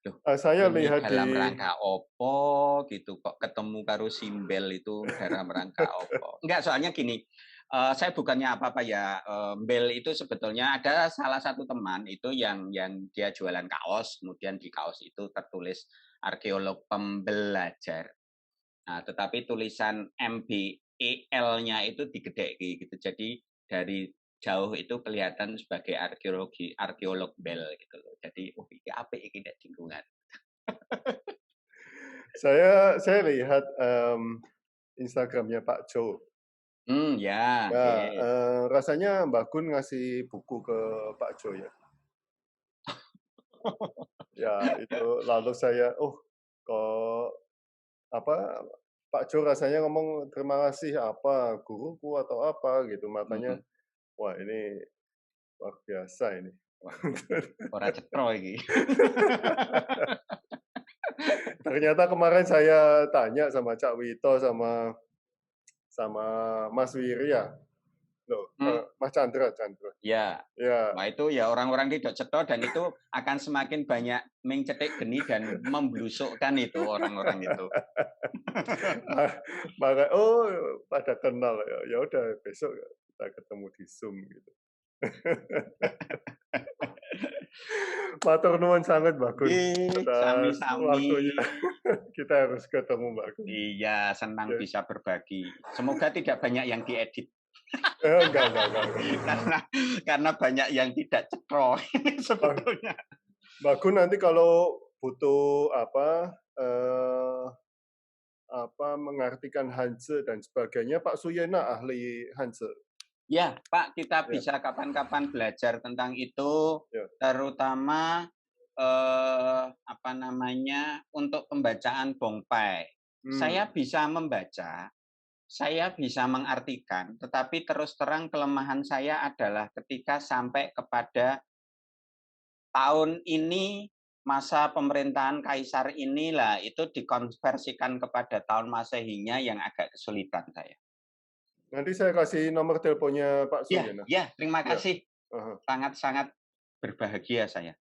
Loh, saya ini lihat dalam rangka opo gitu kok ketemu karo simbel itu dalam rangka opo. Enggak, soalnya gini, Saya bukannya apa-apa ya, Mbel itu sebetulnya ada salah satu teman itu yang dia jualan kaos, kemudian di kaos itu tertulis arkeolog pembelajar. Nah, tetapi tulisan MBEL-nya itu digedeki gitu. Jadi dari jauh itu kelihatan sebagai arkeolog Bel gitu loh. Jadi, oh iki apik iki nek lingkungan. Saya lihat Instagramnya Pak Jo. Ya, Ya, oke. rasanya Mbak Gun ngasih buku ke Pak Jo ya. Ya, itu lalu saya, kok apa Pak Jo rasanya ngomong terima kasih apa guruku atau apa gitu. Makanya wah ini luar biasa ini. Wah, ora cetro iki. Ternyata kemarin saya tanya sama Cak Wito sama Mas Wiri ya. Loh, Mas Chandra. Ya. Ya. Wah itu ya orang-orang tidak cetro dan itu akan semakin banyak mencetik geni dan memblusukkan itu orang-orang itu. Maka pada kenal ya udah besok kita ketemu di Zoom gitu. Matur nuwun sangat Mbak Gun atas Sami-sami. waktunya. Kita harus ketemu Mbak Gun. Iya, senang bisa berbagi. Semoga tidak banyak yang diedit. Enggak. Karena banyak yang tidak cetro sebetulnya. Mbak Gun nanti kalau butuh mengartikan Hanse dan sebagainya, Pak Suyena ahli Hanse. Ya, Pak, kita bisa kapan-kapan belajar tentang itu, terutama untuk pembacaan Bongpai. Saya bisa membaca, saya bisa mengartikan, tetapi terus terang kelemahan saya adalah ketika sampai kepada tahun ini, masa pemerintahan Kaisar inilah itu dikonversikan kepada tahun Masehinya yang agak kesulitan saya. Nanti saya kasih nomor teleponnya Pak Suyena. Ya, terima kasih. Sangat-sangat berbahagia saya.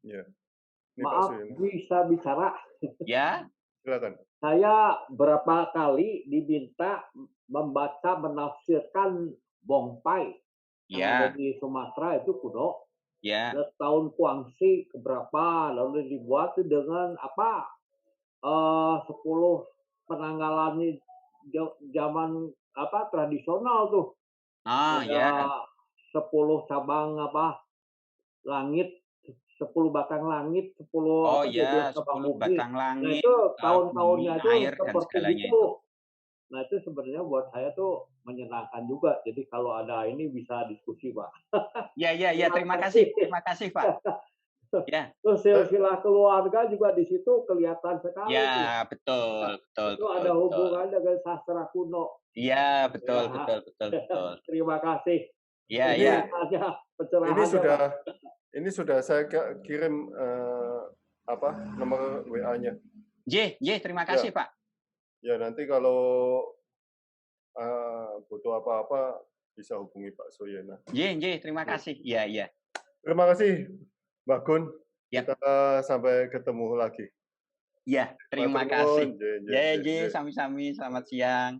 Ya. Maaf, bisa bicara? Ya. Silakan. Saya berapa kali diminta membaca menafsirkan Bongpai yang ada di Sumatera itu kuno. Ya. Tahun Kuangsi keberapa lalu dibuat dengan 10 penanggalan zaman tradisional tuh. Ya. 10 cabang langit, 10 batang langit, 10 10 batang langit. Nah, itu tahun-tahunnya itu seperti itu. Nah, itu sebenarnya buat saya tuh menyenangkan juga. Jadi kalau ada ini bisa diskusi, Pak. Ya, terima kasih, Pak. Ya. Terus silsilah keluarga juga di situ kelihatan sekali. Ya, betul. Itu ada hubungan dengan sastra kuno. Iya, betul. Terima kasih. Iya. Ini sudah saya kirim nomor WA-nya. Terima kasih, Pak. Ya, nanti kalau butuh apa-apa bisa hubungi Pak Suyena. Terima kasih. Iya. Terima kasih, Mbak Gun. Ya. Kita sampai ketemu lagi. Ya, terima kasih. Sami-sami. Selamat siang.